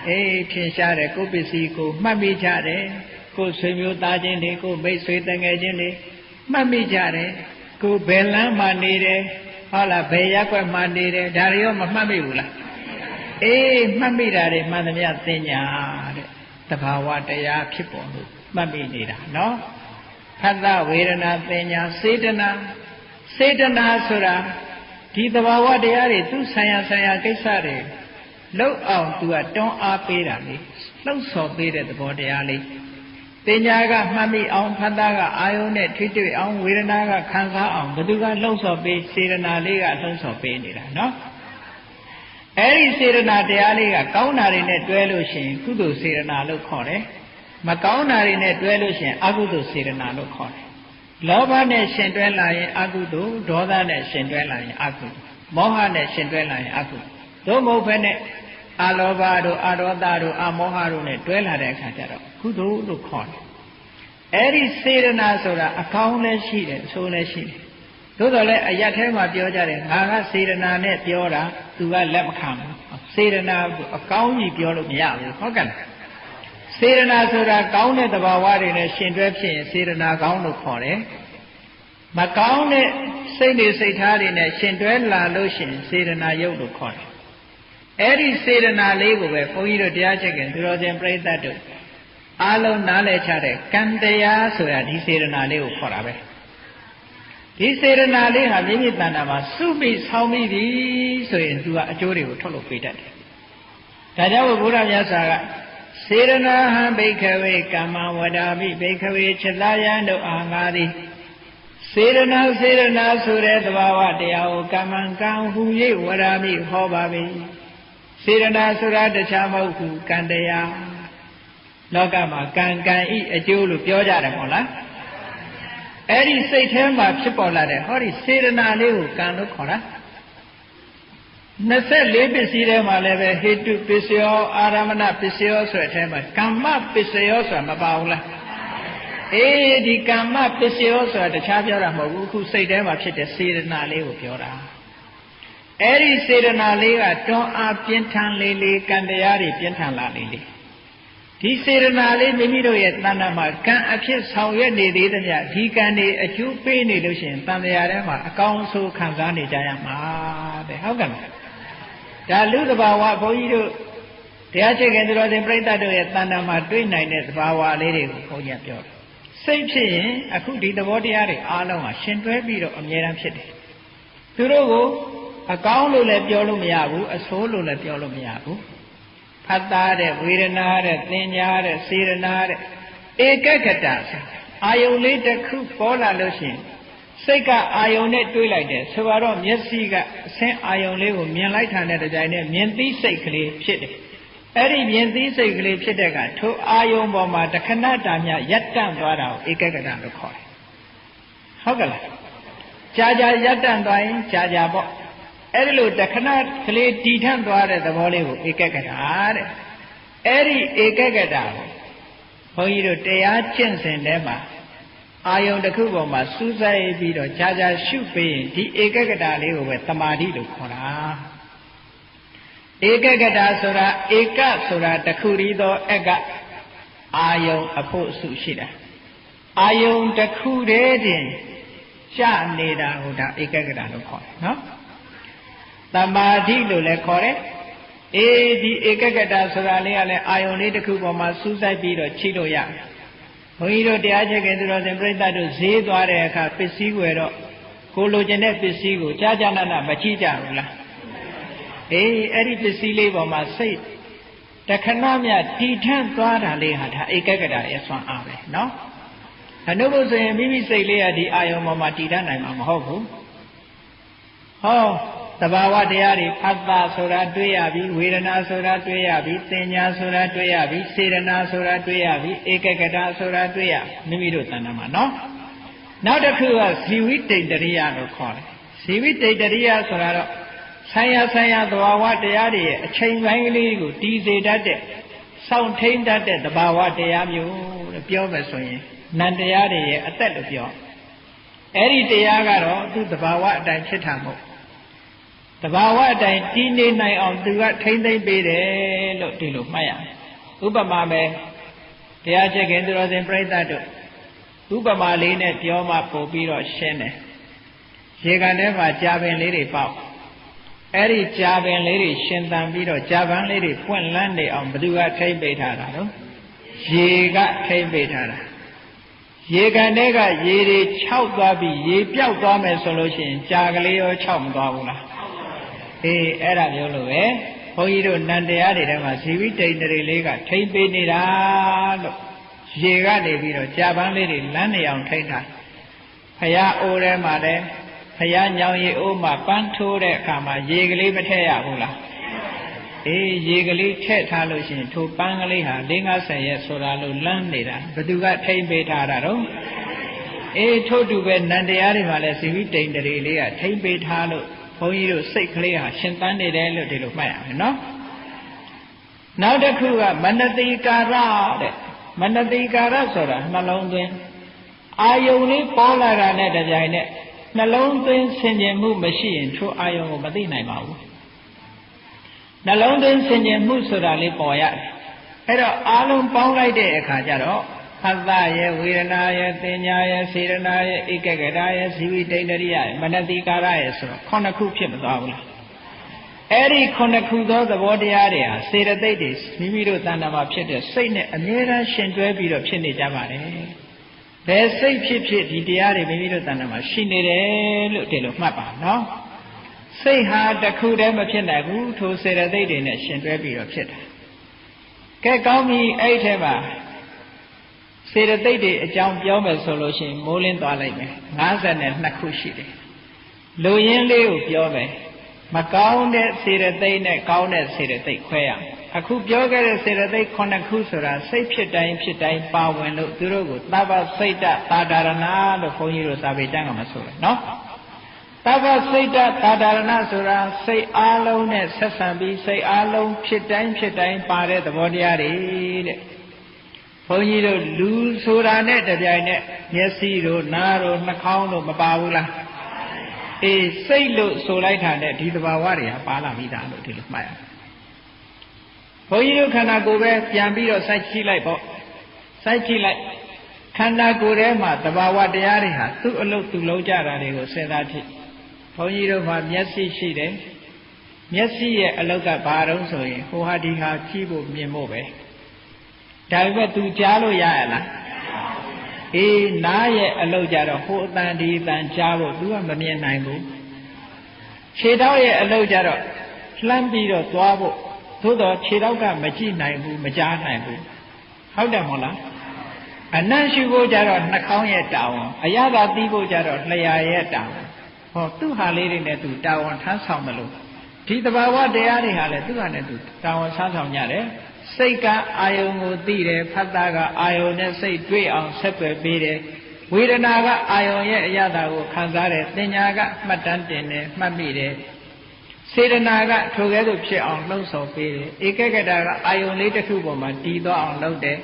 အေးထင်ရှားတယ်ကိုယ်ပစ္စည်းကိုမှတ်မိကြတယ်ကိုယ်ဆွေမျိုးသားချင်းတွေကိုယ်မိတ်ဆွေတငယ်ချင်းတွေမှတ်မိကြတယ်ကိုယ်ဘယ်လမ်းမှာနေတယ်ဟုတ်လားဘယ်ရပ်ကွက်မှာနေတယ်ဒါတွေရောမမှတ်မိဘူးလားအေးမှတ်မိတာတွေမှန်သမျှတင်ညာတဲ့သဘာဝတရားဖြစ်ပေါ်လို့မှတ်မိနေတာနော်ဖတ်တာဝေဒနာတင်ညာစေတနာဆိုတာဒီသဘာဝတရားတွေသူဆိုင်ရာကိစ္စတွေလောက်အောင်သူကတွန်းအားပေးတာလေလှုပ်ဆော်ပေးတဲ့သဘောတရားလေးတင်ညာကမှတ်မိအောင်ဖတ်တာကအာယုံနဲ့ထိတွေ့အောင်ဝေဒနာကခံစားအောင်ဘယ်သူကလှုပ်ဆော်ပေးစေတနာလေးကလှုပ်ဆော်ပေးနေတာနော် အဲ့ဒီစေရနာတရားလေးကကောင်းတာတွေနဲ့တွဲလို့ရှိရင်ကုသိုလ်စေရနာလို့ခေါ်တယ်မကောင်းတာတွေနဲ့တွဲလို့ရှိရင်အကုသိုလ်စေရနာလို့ခေါ်တယ်လောဘနဲ့ရှင်တွဲလာရင်အကုသိုလ်ဒေါသနဲ့ရှင်တွဲလာရင်အကုသိုလ်မောဟနဲ့ရှင်တွဲလာရင်အကုသိုလ်သို့မဟုတ်ဘဲနဲ့အလောဘတို့အဒေါသတို့အမောဟတို့နဲ့တွဲလာတဲ့အခါကျတော့ကုသိုလ်လို့ခေါ်တယ်အဲ့ဒီစေရနာဆိုတာအကောင်းလည်းရှိတယ်အဆိုးလည်းရှိတယ်သို့တော်လည်းအရတ်ထဲမှာပြောကြတယ်ငါကစေရနာနဲ့ပြောတာသူကလက်မခံဘူးစေရနာအကောင်းကြီးပြောလို့မရဘူးဟုတ်ကဲ့စေရနာဆိုတာကောင်းတဲ့သဘာဝတွေနဲ့ရှင်တွဲဖြစ်ရင်စေရနာကောင်းလို့ခေါ်တယ်မကောင်းတဲ့စိတ်တွေစိတ်ထားတွေနဲ့ရှင်တွဲလာလို့ရှိရင်စေရနာယုတ်လို့ခေါ်တယ်အဲ့ဒီစေရနာလေးကိုပဲဘုန်းကြီးတို့တရားချက်ခင်သူတော်စင်ပြိဿတ်တို့အားလုံးနားလည်ချတဲ့ကံတရားဆိုတာဒီစေရနာလေးကိုခေါ်တာပဲဒီစေရနာလေးဟာမိမိတဏ္ဍာမှာစုပြီးဆောင်းပြီးပြီဆိုရင်သူကအကျိုးတွေကိုထုတ်လုပ်ပေးတတ်တယ်ဒါကြောင့်ဘုရားမြတ်စွာကစေရနာဟံဘိက္ခဝေကမ္မဝဒာမိဘိက္ခဝေခြေသားယံတို့အားငါသည်စေရနာဆိုတဲ့သဘာဝတရားကိုကမ္မံကံဟူ၍ဝဒာမိဟောပါပြီစေရနာဆိုတာတခြားမဟုတ်ဘူးကံတရားလောကမှာကံဤအကျိုးလို့ပြောကြတယ်မဟုတ်လားအဲ့ဒီစိတ်ထဲမှာဖြစ်ပေါ်လာတဲ့ဟောဒီစေရနာလေးကိုကံလို့ခေါ်တာ24ပစ္စည်းထဲမှာလည်းပဲဟေတုပစ္စယောအာရမဏပစ္စယောဆိုတဲ့အထဲမှာကမ္မပစ္စယောဆိုတာမပါဘူးလားအေးဒီကမ္မပစ္စယောဆိုတာတခြားပြောတာမဟုတ်ဘူးအခုစိတ်ထဲမှာဖြစ်တဲ့စေရနာလေးကိုပြောတာအဲ့ဒီစေရနာလေးကတွန်းအားပြင်းထန်လေးလေးကံတရားတွေပြင်းထန်လာလေးလေးဒီစေရနာလေးမိမိတို့ရဲ့တဏ္ဍာမှာကံအဖြစ်ဆောင်ရွက်နေသေးသမျှဒီကံတွေအကျိုးပေးနေလို့ရှိရင်တန်တရားထဲမှာအကောင်းဆုံးခံစားနေကြရမှာတဲ့ဟုတ်ကဲ့ဒါလူသဘာဝဘုန်းကြီးတို့တရားချက်ခင်သူတော်စင်ပြိဿတ်တို့ရဲ့တဏ္ဍာမှာတွေ့နိုင်တဲ့သဘာဝလေးတွေကိုဘုန်းကြီးပြောတယ်စိတ်ဖြစ်ရင်အခုဒီသဘောတရားတွေအားလုံးဟာရှင်တွဲပြီးတော့အမြဲတမ်းဖြစ်တယ်သူတို့ကိုအကောင်းလို့လည်းပြောလို့မရဘူးအဆိုးလို့လည်းပြောလို့မရဘူးဖတ်သားတဲ့ဝေဒနာတဲ့သင်ညာတဲ့စေရနာတဲ့ဧကဂတအာယုန်လေးတစ်ခုပေါ်လာလို့ရှိရင်စိတ်ကအာယုန်နဲ့တွေးလိုက်တယ်ဆိုတော့မျက်စိကအဆင်းအာယုန်လေးကိုမြင်လိုက်တာနဲ့တကြိုင်နဲ့မြင်သိစိတ်ကလေးဖြစ်တယ်အဲ့ဒီမြင်သိစိတ်ကလေးဖြစ်တဲ့ကထိုအာယုန်ပေါ်မှာတခဏတာမြရပ်တန့်သွားတာကိုဧကဂတလို့ခေါ်တယ်ဟုတ်ကဲ့လားကြာကြာရပ်တန့်သွားရင်ကြာကြာပေါ့အဲ့ဒီလိုတခဏကလေးတည်ထန့်သွားတဲ့သဘောလေးကိုဧကဂတတဲ့အဲ့ဒီဧကဂတကိုဘုန်းကြီးတို့တရားကျင့်စဉ်ထဲမှာအာယုန်တစ်ခုပေါ်မှာစူးစိုက်ပြီးတော့ကြာကြာရှုပေးရင်ဒီဧကဂတလေးကိုပဲသမာဓိလို့ခေါ်တာဧကဂတဆိုတာဧကဆိုတာတစ်ခုတည်းသောအကအာယုန်အဖို့စုရှိတာအာယုန်တစ်ခုတည်းတင်ရှနေတာဟိုဒါဧကဂတလို့ခေါ်တယ်နော်သမာဓိလို့လည်းခေါ်တယ်အေးဒီဧကဂတဆိုတာလေးကလည်းအာယုန်လေးတစ်ခုပေါ်မှာစူးစိုက်ပြီးတော့ချိလို့ရတယ်ဘုန်းကြီးတို့တရားချက်ခင်သူတော်စင်ပြိဿတ်တို့ဈေးသွားတဲ့အခါပစ္စည်းဝယ်တော့ကိုလိုချင်တဲ့ပစ္စည်းကိုကြာကြာနာနာမကြည့်ကြဘူးလားအေးအဲ့ဒီပစ္စည်းလေးပေါ်မှာစိတ်တခဏမြတည်ထန့်သွားတာလေးဟာဒါဧကဂတရဲ့ဆွမ်းအားပဲနော်အနုဘုဆိုရင်မိမိစိတ်လေးကဒီအာယုန်ပေါ်မှာတည်ထန့်နိုင်မှာမဟုတ်ဘူးဟောသဘာဝတရားတွေဖတ်တာဆိုတာတွေ့ရပြီဝေဒနာဆိုတာတွေ့ရပြီသင်ညာဆိုတာတွေ့ရပြီစေရနာဆိုတာတွေ့ရပြီဧကဂတဆိုတာတွေ့ရမိမိတို့တဏ္ဍာမှာနော်နောက်တစ်ခုကဇီဝိတ္တိတရိယလို့ခေါ်တယ်ဇီဝိတ္တိတရိယဆိုတာတော့ဆိုင်ရာသဘာဝတရားတွေရဲ့အချိန်ပိုင်းလေးကိုတည်စေတတ်တဲ့စောင့်ထိန်တတ်တဲ့သဘာဝတရားမျိုးလို့ပြောမယ်ဆိုရင်နံတရားတွေရဲ့အသက်လို့ပြောအဲ့ဒီတရားကတော့သူ့သဘာဝအတိုင်းဖြစ်တာမဟုတ်တဘာဝအတိုင်းတည်နေနိုင်အောင်သူကထိမ့်သိမ့်ပေးတယ်လို့ဒီလိုမှတ်ရတယ်ဥပမာပဲတရားချက်ခင်သူတော်စင်ပြိဿတ်တို့ဥပမာလေးနဲ့ပြောမှပို့ပြီးတော့ရှင်းတယ်ရေကန်ထဲမှာကြာပင်လေးတွေပေါက်အဲ့ဒီကြာပင်လေးတွေရှင်သန်ပြီးတော့ကြာပန်းလေးတွေပွင့်လန်းနေအောင်ဘယ်သူကထိမ့်ပေးထားတာတော့ရေကထိမ့်ပေးထားတာရေကန်ထဲကရေတွေခြောက်သွားပြီးရေပြောက်သွားမယ်ဆိုလို့ရှိရင်ကြာကလေးရောခြောက်မသွားဘူးလားအေးအဲ့ဒါမျိုးလို့ပဲဘုန်းကြီးတို့နန္တရားတွေထဲမှာဇီဝိတ္တိတရေလေးကထိမ့်ပေးနေတာလို့ရေကနေပြီးတော့ကြာပန်းလေးတွေလမ်းနေအောင်ထိမ့်တာဖရာအိုးထဲမှာလည်းဖရာညောင်ရီအိုးမှာပန်းထိုးတဲ့အခါမှာရေကလေးမထည့်ရဘူးလား ရေကလေးထည့်ထားလို့ရှိရင်ထိုပန်းကလေးဟာ50ရက်ဆိုတာလို့လမ်းနေတာဘသူကထိမ့်ပေးထားတာတော့ထို့တူပဲနန္တရားတွေမှာလည်းဇီဝိတ္တိန်တရေလေးကထိမ့်ပေးထားလို့ဘုန်းကြီးတို့စိတ်ကလေးဟာရှင်သန်နေတယ်လို့ဒီလိုမှတ်ရမယ်နော်နောက်တစ်ခုကမနတိကာရတဲ့မနတိကာရဆိုတာနှလုံးသွင်းအာယုန်လေးပေါ်လာတာနဲ့တပြိုင်နက်နှလုံးသွင်းဆင်ခြင်မှုမရှိရင်ထိုအာယုန်ကိုမသိနိုင်ပါဘူးနှလုံးသွင်းဆင်ခြင်မှုဆိုတာလေးပေါ်ရတယ်အဲ့တော့အာလုံးပေါင်းလိုက်တဲ့အခါကျတော့ဖသရဲ့ဝေဒနာရဲ့သင်ညာရဲ့စေရနာရဲ့ဧကဂရရဲ့ဇီဝိတ္တိန်တရိယရဲ့မနတိကာရရဲ့ဆိုတော့ခုနှစ်ခုဖြစ်မသွားဘူးလားအဲ့ဒီခုနှစ်ခုသောသဘောတရားတွေဟာစေတသိက်တွေမိမိတို့တဏ္ဍာမှာဖြစ်တဲ့စိတ်နဲ့အမြဲတမ်းရှင်တွဲပြီးတော့ဖြစ်နေကြပါတယ်ဘယ်စိတ်ဖြစ်ဖြစ်ဒီတရားတွေမိမိတို့တဏ္ဍာမှာရှိနေတယ်လို့ဒီလိုမှတ်ပါနော်စိတ်ဟာတစ်ခုတည်းမဖြစ်နိုင်ဘူးထိုစေတသိက်တွေနဲ့ရှင်တွဲပြီးတော့ဖြစ်တာကဲကောင်းပြီအဲ့ထဲမှာစေတသိက်တွေအကြောင်းပြောမယ်ဆိုလို့ရှိရင်မိုးလင်းသွားလိုက်မယ်52ခုရှိတယ်လူရင်းလေးကိုပြောမယ်မကောင်းတဲ့စေတသိက်နဲ့ကောင်းတဲ့စေတသိက်ခွဲရအောင်အခုပြောခဲ့တဲ့စေတသိက်9ခုဆိုတာစိတ်ဖြစ်တိုင်းဖြစ်တိုင်းပါဝင်လို့သူတို့ကိုသဗ္ဗစိတ်တသာဒရဏလို့ခွန်ကြီးတို့စာပေကျမ်းကမဆိုတယ်နော်သဗ္ဗစိတ်တသာဒရဏဆိုတာစိတ်အားလုံးနဲ့ဆက်ဆံပြီးစိတ်အားလုံးဖြစ်တိုင်းဖြစ်တိုင်းပါတဲ့သဘောတရားတွေတဲ့ဘုန်းကြီးတို့လူဆိုတာနဲ့တပြိုင်နက်မျက်စိတို့နားတို့နှာခေါင်းတို့မပါဘူးလားစိတ်လို့ဆိုလိုက်တာနဲ့ဒီသဘာဝတွေဟာပါလာပြီးသားလို့ဒီလိုမှတ်ရဘုန်းကြီးတို့ခန္ဓာကိုယ်ပဲပြန်ပြီးတော့စိုက်ကြည့်လိုက်ပေါ့စိုက်ကြည့်လိုက်ခန္ဓာကိုယ်ထဲမှာသဘာဝတရားတွေဟာသူ့အလုပ်သူ့လုံးကြတာတွေကိုစဉ်းစားကြည့်ဘုန်းကြီးတို့မှာမျက်စိရှိတယ်မျက်စိရဲ့အလုပ်ကဘာတုံးဆိုရင်ဟိုဟာဒီဟာကြည့်ဖို့မြင်ဖို့ပဲဒါပေမဲ့ तू ကြားလို့ရရလားနားရဲ့အလုပ်ကြတော့ဟိုအတန်ဒီအတန်ကြားဖို့ तू ကမမြင်နိုင်ဘူးခြေထောက်ရဲ့အလုပ်ကြတော့လှမ်းပြီးတော့သွားဖို့သို့တော့ခြေထောက်ကမကြည့်နိုင်ဘူးမကြားနိုင်ဘူးဟုတ်တယ်မဟုတ်လားအနံ့ရှုဖို့ကြတော့နှာခေါင်းရဲ့တာဝန်အရသာသိဖို့ကြတော့လျှာရဲ့တာဝန်ဟောသူ့ဟာလေးတွေနဲ့ तू တာဝန်ထမ်းဆောင်တယ်လို့ဒီသဘာဝတရားတွေဟာလည်းသူ့ဟာနဲ့ तू တာဝန်ထမ်းဆောင်ကြတယ်စိတ်ကအာယုံကိုသိတယ်ဖတ်တာကအာယုံနဲ့စိတ်တွေ့အောင်ဆက်သွယ်ပေးတယ်ဝေဒနာကအာယုံရဲ့အရသာကိုခံစားတယ်သင်ညာကမှတ်တမ်းတင်တယ်မှတ်မိတယ်စေတနာကထိုကဲ့သို့ဖြစ်အောင်လှုံ့ဆော်ပေးတယ်ဧကဂတကအာယုံလေးတစ်ခုပေါ်မှာတည်သွားအောင်လုပ်တယ်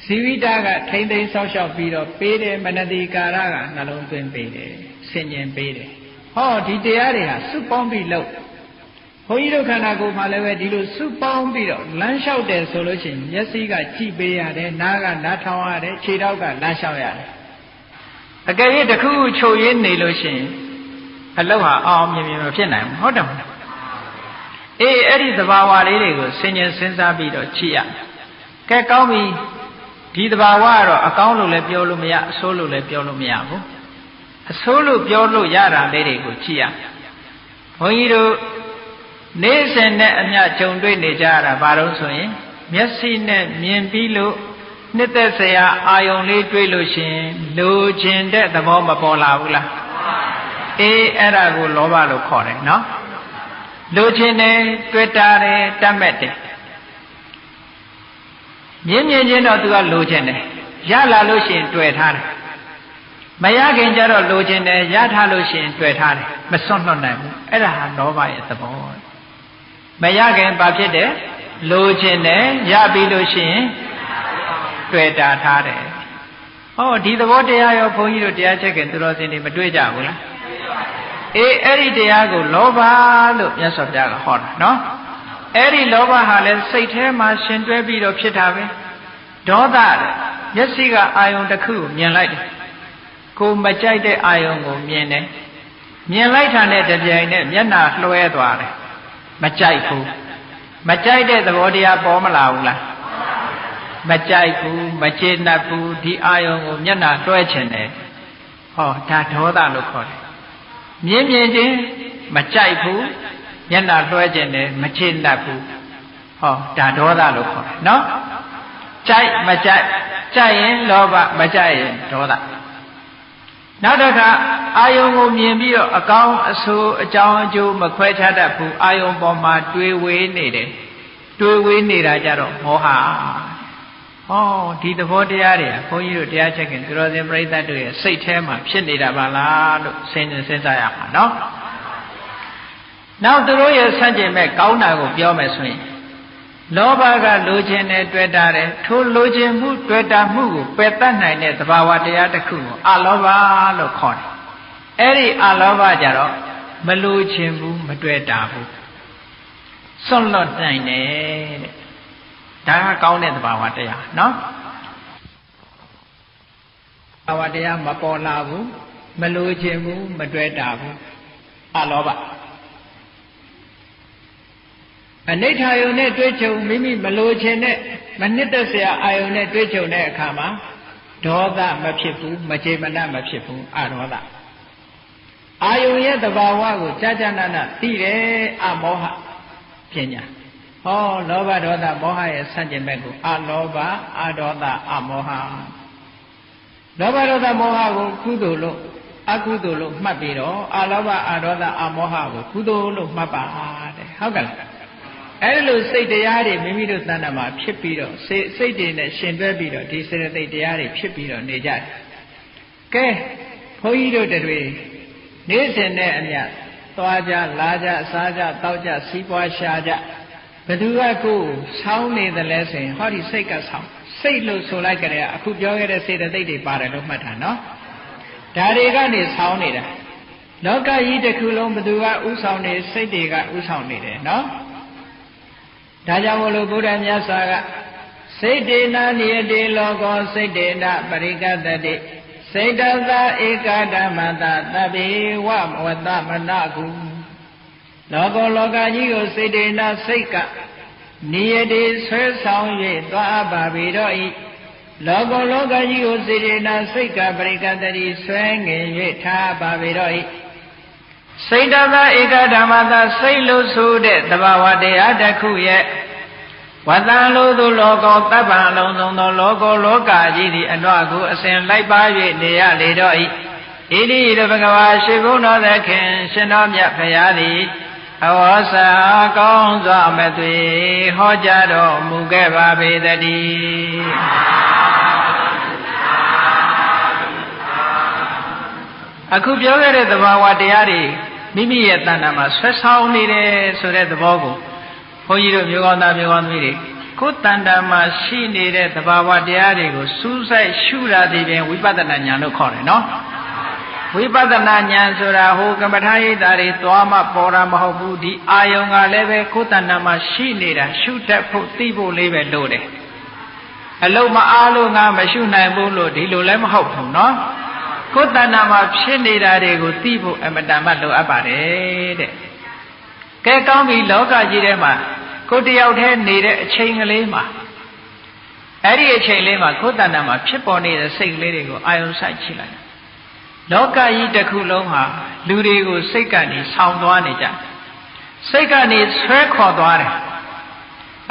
ဇီဝိတကထိမ့်သိမ်းဆောက်ရှောက်ပြီးတော့ပေးတယ်မနတိကာရကနှလုံးသွင်းပေးတယ်ဆင်ញင်ပေးတယ်ဟောဒီတရားတွေဟာစုပေါင်းပြီးလုပ်ဘုန်းကြီးတို့ခန္ဓာကိုယ်မှာလည်းပဲဒီလိုစုပေါင်းပြီးတော့လမ်းလျှောက်တယ်ဆိုလို့ရှိရင်မျက်စိကကြည့်ပေးရတယ်နားကနားထောင်ရတယ်ခြေထောက်ကလမ်းလျှောက်ရတယ်အကယ်၍တစ်ခုချုပ်ရင်းနေလို့ရှိရင်အလောက်ဟာအောင်မြင်မြင်မဖြစ်နိုင်ဘူးဟုတ်တယ်မဟုတ်အဲ့ဒီသဘာဝလေးတွေကိုဆင်ញင်စဉ်းစားပြီးတော့ကြည့်ရကဲကောင်းပြီဒီသဘာဝကတော့အကောင်းလို့လည်းပြောလို့မရအဆိုးလို့လည်းပြောလို့မရဘူးအဆိုးလို့ပြောလို့ရတာလေးတွေကိုကြည့်ရဘုန်းကြီးတို့နေ့စဉ်နဲ့အမျှကြုံတွေ့နေကြရတာဘာလို့ဆိုရင်မျက်စိနဲ့မြင်ပြီးလို့နှစ်သက်စရာအာယုံလေးတွေ့လို့ရှိရင်လိုချင်တဲ့သဘောမပေါ်လာဘူးလားအဲ့ဒါကိုလောဘလို့ခေါ်တယ်နော်လိုချင်တယ်တွေ့တာတယ်တတ်မဲ့တယ်မြင်ချင်းတော့သူကလိုချင်တယ်ရလာလို့ရှိရင်တွေ့ထားတယ်မရခင်ကျတော့လိုချင်တယ်ရထားလို့ရှိရင်တွေ့ထားတယ်မစွန့်လွတ်နိုင်ဘူးအဲ့ဒါဟာလောဘရဲ့သဘောမရခင်ဘာဖြစ်တယ်လိုချင်တယ်ရပြီးလို့ရှိရင်တွေ့တာထားတယ်ဟောဒီသဘောတရားရောဘုန်းကြီးတို့တရားချက်ခင်သူတော်စင်တွေမတွေ့ကြဘူးလားအဲ့ဒီတရားကိုလောဘလို့မြတ်စွာဘုရားကဟောတာနော်အဲ့ဒီလောဘဟာလည်းစိတ်ထဲမှာရှင်တွဲပြီးတော့ဖြစ်တာပဲဒေါသမျက်စိကအာယုံတစ်ခုကိုမြင်လိုက်တယ်ကိုမကြိုက်တဲ့အာယုံကိုမြင်တယ်မြင်လိုက်တာနဲ့တပြိုင်နက်မျက်နှာလွှဲသွားတယ်မကြိုက်ဘူးမကြိုက်တဲ့သဘောတရားပေါ်မလာဘူးလားမကြိုက်ဘူးမကျေနပ်ဘူးဒီအာယုံကိုမျက်နှာလွှဲချင်တယ်ဟောဒါဒေါသလို့ခေါ်တယ်မြင်ချင်းမကြိုက်ဘူးမျက်နှာလွှဲချင်တယ်မကျေနပ်ဘူးဟောဒါဒေါသလို့ခေါ်တယ်နော်ကြိုက်မကြိုက်ကြိုက်ရင်လောဘမကြိုက်ရင်ဒေါသ နောက်တစ်ခါအာယုံကိုမြင်ပြီးတော့အကောင်းအဆိုးအကြောင်းအကျိုးမခွဲခြားတတ်ဘူးအာယုံပေါ်မှာတွေးဝေးနေတယ်တွေးဝေးနေတာကြတော့မောဟဟောဒီသဘောတရားတွေကဘုန်းကြီးတို့တရားချက်ခင်သူတော်စင်ပြိဿတ်တို့ရဲ့စိတ်ထဲမှာဖြစ်နေတာပါလားလို့စဉ်းစားရမှာနော်နောက်သူတို့ရဲ့ဆန့်ကျင်မဲ့ကောင်းတာကိုပြောမယ်ဆိုရင်လောဘကလိုချင်တဲ့တွေ့တာတယ်ထိုလိုချင်မှုတွေ့တာမှုကိုပယ်တတ်နိုင်တဲ့သဘာဝတရားတစ်ခုကိုအလောဘလို့ခေါ်တယ်အဲ့ဒီအလောဘကြတော့မလိုချင်ဘူးမတွေ့တာဘူးစွန့်လွတ်နိုင်တယ်တဲ့ဒါကကောင်းတဲ့သဘာဝတရားနော်သဘာဝတရားမပေါ်လာဘူးမလိုချင်ဘူးမတွေ့တာဘူးအလောဘအနိဋ္ဌာယုံနဲ့တွေ့ကြုံမိမိမလိုချင်တဲ့မနှစ်သက်စရာအာယုံနဲ့တွေ့ကြုံတဲ့အခါမှာဒေါသမဖြစ်ဘူးမကျေမနပ်မဖြစ်ဘူးအဒေါသအာယုံရဲ့သဘာဝကိုကြာကြာနာနာသိတယ်အမောဟပညာဟောလောဘဒေါသမောဟရဲ့ဆန့်ကျင်ဘက်ကိုအလောဘအဒေါသအမောဟလောဘဒေါသမောဟကိုကုသိုလ်လို့အကုသိုလ်လို့မှတ်ပြီးတော့အလောဘအဒေါသအမောဟကိုကုသိုလ်လို့မှတ်ပါတဲ့ဟုတ်ကဲ့လားအဲ့လိုစိတ်တရားတွေမိမိတို့တဏ္ဍာမှာဖြစ်ပြီးတော့စိတ်တွေနဲ့ရှင်တွဲပြီးတော့ဒီစေတသိက်တရားတွေဖြစ်ပြီးတော့နေကြတယ်ကဲဘုန်းကြီးတို့တွေနေ့စဉ်နဲ့အမျှသွားကြလာကြစားကြတောက်ကြစီးပွားရှာကြဘသူကကိုဆောင်းနေတယ်လဲဆိုရင်ဟောဒီစိတ်ကဆောင်းစိတ်လို့ဆိုလိုက်ကြတယ်အခုပြောခဲ့တဲ့စေတသိက်တွေပါတယ်လို့မှတ်တာနော်ဒါတွေကနေဆောင်းနေတာလောကကြီးတစ်ခုလုံးဘသူကဥဆောင်နေစိတ်တွေကဥဆောင်နေတယ်နော်ဒါကြောင့်မို့လို့ဘုရားမြတ်စွာကစိတ်တေနာနိယတိလောကောစိတ်တေနပရိကတတိစိတ်တသဧကဓမ္မတသဗ္ဗေဝဝတ္တမနကုလောကောလောကကြီးကိုစိတ်တေနာစိတ်ကနိယတိဆွဲဆောင်၍သွားပါပေတော့ဤလောကောလောကကြီးကိုစိတ်တေနာစိတ်ကပရိကတတိဆွဲငင်၍ထားပါပေတော့ဤစိတ်တသဧကဓမ္မတစိတ်လို့ဆိုတဲ့သဘာဝတရားတစ်ခုရဲ့ဝတ္တံလို့သောလောကောတပ္ပံအလုံးစုံသောလောကောလောကကြီးသည်အလွတ်ကိုအစဉ်လိုက်ပါ၍နေရလေတော့ဤဣတိရဘဂဝါရှိဘုန်းတော်သခင်ရှင်တော်မြတ်ဖရာသည်အဝေါစာကောင်းစွာမသွေဟောကြားတော်မူခဲ့ပါပေတည်းအခုပြောခဲ့တဲ့သဘာဝတရားတွေမိမိရဲ့တဏ္ဍာမှာဆွဲဆောင်နေတယ်ဆိုတဲ့သဘောကိုဘုန်းကြီးတို့မျိုးကောင်းသားမျိုးကောင်းသမီးတွေကိုယ်တဏ္ဍာမှာရှိနေတဲ့သဘာဝတရားတွေကိုစူးစိုက်ရှုရသည်ဖြင့်ဝိပဿနာဉာဏ်လို့ခေါ်တယ်နော်ဝိပဿနာဉာဏ်ဆိုတာဟိုကမ္မထာရိပ်တာတွေသွားမှပေါ်တာမဟုတ်ဘူးဒီအာယုံကလည်းပဲကိုယ်တဏ္ဍာမှာရှိနေတာရှုတတ်ဖို့သိဖို့လေးပဲလို့တယ်အလုံးမအားလို့ငါမရှုနိုင်ဘူးလို့ဒီလိုလည်းမဟုတ်ဘူးနော်ကိုယ်တဏ္ဍာမှာဖြစ်နေတာတွေကိုသိဖို့အမတန်မှလိုအပ်ပါတယ်တဲ့ကဲကောင်းပြီလောကကြီးထဲမှာကိုယ်တယောက်တည်းနေတဲ့အချိန်ကလေးမှာအဲ့ဒီအချိန်လေးမှာကိုယ်တဏ္ဍာမှာဖြစ်ပေါ်နေတဲ့စိတ်ကလေးတွေကိုအာယုံစိုက်ကြည့်လိုက်လောကကြီးတစ်ခုလုံးဟာလူတွေကိုစိတ်ကနေဆောင်းသွားနေကြစိတ်ကနေဆွဲခေါ်သွားတယ်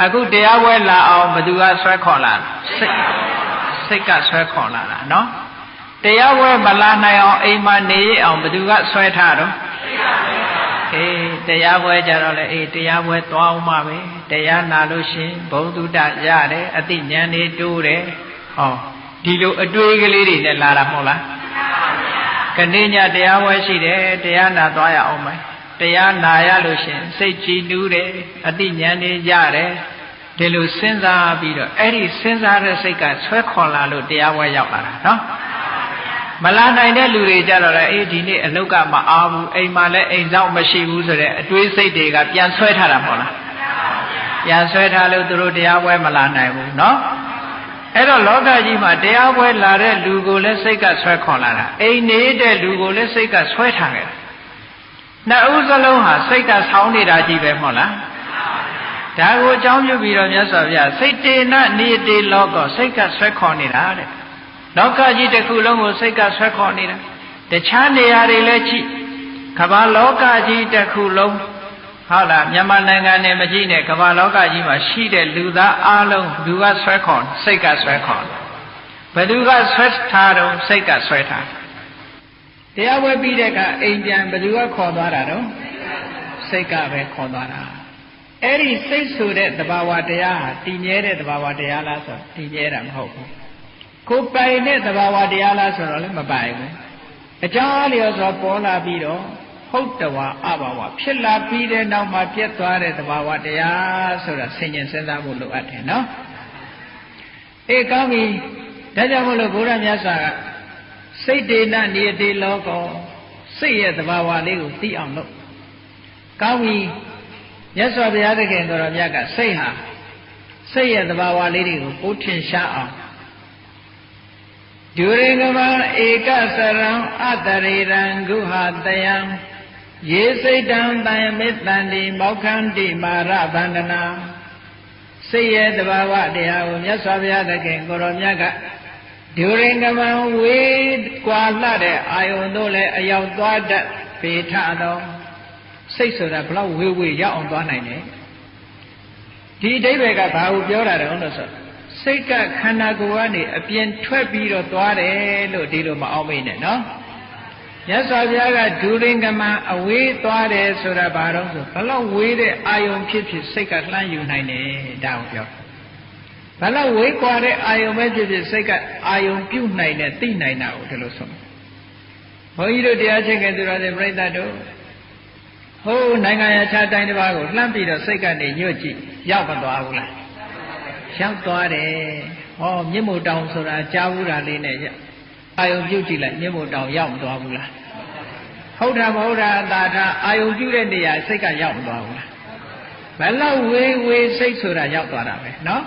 အခုတရားပွဲလာအောင်ဘယ်သူကဆွဲခေါ်လာစိတ်ကဆွဲခေါ်လာတာနော်တရားပွဲမလာနိုင်အောင်အိမ်မှာနေရအောင်ဘယ်သူကဆွဲထားတော့အေးတရားပွဲကြတော့လေအေးတရားပွဲသွားအောင်ပါပဲတရားနာလို့ရှင်ဘုံတုတ္တရတယ်အသိဉာဏ်တွေတိုးတယ်ဟောဒီလိုအတွေးကလေးတွေနဲ့လာတာမဟုတ်လားကနေ့ညတရားပွဲရှိတယ်တရားနာသွားရအောင်မယ်တရားနာရလို့ရှင်စိတ်ကြည်နူးတယ်အသိဉာဏ်တွေရတယ်ဒီလိုစဉ်းစားပြီးတော့အဲ့ဒီစဉ်းစားတဲ့စိတ်ကဆွဲခေါ်လာလို့တရားပွဲရောက်လာတာနော်မလာနိုင်တဲ့လူတွေကြတော့လေအေးဒီနေ့အလုတ်ကမအားဘူးအိမ်မှာလည်းအိမ်ဆောင်မရှိဘူးဆိုတဲ့အတွေးစိတ်တွေကပြန်ဆွဲထားတာမဟုတ်လားပြန်ဆွဲထားလို့သူတို့တရားပွဲမလာနိုင်ဘူးเนาะအဲ့တော့လောကကြီးမှာတရားပွဲလာတဲ့လူကိုလည်းစိတ်ကဆွဲခေါ်လာတာအိမ်နေတဲ့လူကိုလည်းစိတ်ကဆွဲထားခဲ့တာနှစ်ဦးစလုံးဟာစိတ်ကဆောင်းနေတာကြီးပဲမဟုတ်လားဒါကိုအကြောင်းပြုပြီးတော့မြတ်စွာဘုရားစိတ်တေနနိတေလောကောစိတ်ကဆွဲခေါ်နေတာတဲ့လောကကြီးတစ်ခုလုံးကိုစိတ်ကဆွဲခေါ်နေတာတခြားနေရာတွေလည်းကြည့်ကမ္ဘာလောကကြီးတစ်ခုလုံးဟုတ်လားမြန်မာနိုင်ငံနဲ့မကြည့်နဲ့ကမ္ဘာလောကကြီးမှာရှိတဲ့လူသားအလုံးလူကဆွဲခေါ်စိတ်ကဆွဲခေါ်ဘယ်သူကဆွဲထားတော့စိတ်ကဆွဲထား တရားဝဲပြီးတဲ့အခါအိမ်ပြန်ဘယ်သူကခေါ်သွားတာတော့စိတ်ကပဲခေါ်သွားတာအဲ့ဒီစိတ်ဆိုတဲ့သဘာဝတရားဟာတည်မြဲတဲ့သဘာဝတရားလားဆိုတည်မြဲတာမဟုတ်ဘူးကိုယ်ပိုင်တဲ့သဘာဝတရားလားဆိုတော့လည်းမပိုင်ဘူးအကြောင်းအလျော်စွာပေါ်လာပြီးတော့ဟုတ်တဝါအဘာဝဖြစ်လာပြီးတဲ့နောက်မှာပြတ်သွားတဲ့သဘာဝတရားဆိုတာဆင်ញင်စဉ်းစားဖို့လိုအပ်တယ်နော်အေးကောင်းပြီဒါကြောင့်မို့လို့ဘုရားမြတ်စွာကစိတ်တေနနိယတိလောကောစိတ်ရဲ့သဘာဝလေးကိုသိအောင်လုပ်ကောင်းပြီမြတ်စွာဘုရားသခင်ကိုယ်တော်မြတ်ကစိတ်ဟာစိတ်ရဲ့သဘာဝလေးတွေကိုပိုးထင်ရှားအောင်ဒုရိကမဧကစရံအတရေရံဂုဟာတယံယေစိတ်တံတယမေတ္တန္တိမောက္ခန္တိမာရဗန္ဒနာစိတ်ရဲ့သဘာဝတရားကိုမြတ်စွာဘုရားသခင်ကိုယ်တော်မြတ်ကဒုရိကမဝေကွာလှတဲ့အာယုန်တို့လည်းအရောက်သွားတတ်ပေထသောစိတ်ဆိုတာဘလောက်ဝေဝေရောက်အောင်သွားနိုင်တယ်ဒီအဓိပ္ပာယ်ကဘာကိုပြောတာတုံးလို့ဆိုစိတ်ကခန္ဓာကိုယ်ကနေအပြင်ထွက်ပြီးတော့သွားတယ်လို့ဒီလိုမအောင်မေ့နဲ့နော်မြတ်စွာဘုရားကဒုရိကမအဝေးသွားတယ်ဆိုတာဘာတော့ဆိုဘလောက်ဝေးတဲ့အာယုန်ဖြစ်ဖြစ်စိတ်ကလှမ်းယူနိုင်တယ်ဒါကိုပြောဘလောက်ဝေးကွာတဲ့အာယုန်ပဲဖြစ်ဖြစ်စိတ်ကအာယုန်ပြုတ်နိုင်တဲ့သိနိုင်တာကိုဒီလိုဆိုဘုန်းကြီးတို့တရားချင်းကသူတော်စင်ပြိဿတို့ဟိုးနိုင်ငံရခြားတိုင်းတစ်ပါးကိုလှမ်းပြီးတော့စိတ်ကနေညွတ်ကြည့်ရောက်မသွားဘူးလားရောက်သွားတယ်ဟောမြင့်မို့တောင်ဆိုတာကြားဘူးတာလေးနဲ့အာယုံပြုတ်ကြည့်လိုက်မြင့်မို့တောင်ရောက်မသွားဘူးလားဟုတ်တာမဟုတ်တာသာထအာယုံပြုတ်တဲ့နေရာစိတ်ကရောက်မသွားဘူးလားဘယ်လောက်ဝေးဝေးစိတ်ဆိုတာရောက်သွားတာပဲနော်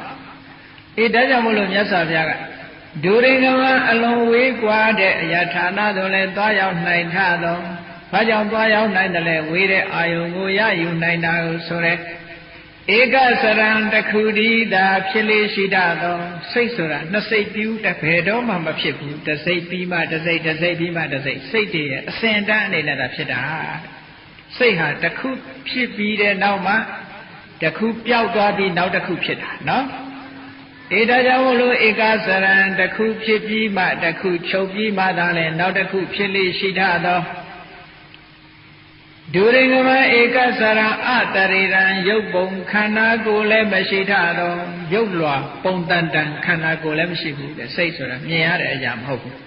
အေးဒါကြောင့်မို့လို့မြတ်စွာဘုရားကဒုရိကမအလွန်ဝေးကွာတဲ့အရာဌာနသို့လည်းသွားရောက်နိုင်ထသောဘာကြောင့်သွားရောက်နိုင်တယ်လဲဝေးတဲ့အာယုံကိုရယူနိုင်တာကိုဆိုရဲဧကစရံတခုတည်းသာဖြစ်လေရှိတတ်သောစိတ်ဆိုတာနှစ်စိတ်ပြူတဘယ်တော့မှမဖြစ်ဘူးတစ်စိတ်ပြီးမှတစ်စိတ်တစ်စိတ်ပြီးမှတစ်စိတ်စိတ်တည်းရဲ့အစဉ်တန်းအနေနဲ့သာဖြစ်တာစိတ်ဟာတစ်ခုဖြစ်ပြီးတဲ့နောက်မှတစ်ခုပျောက်သွားပြီးနောက်တစ်ခုဖြစ်တာနော်အေဒါကြောင့်မို့လို့ဧကစရံတစ်ခုဖြစ်ပြီးမှတစ်ခုချုပ်ပြီးမှသာလဲနောက်တစ်ခုဖြစ်လေရှိတတ်သောဒုရိကမဧကစရံအတရေရံရုပ်ပုံခန္ဓာကိုယ်လည်းမရှိထတော့ရုပ်လွာပုံတန်တန်ခန္ဓာကိုယ်လည်းမရှိဘူးတဲ့စိတ်ဆိုတာမြင်ရတဲ့အရာမဟုတ်ဘူး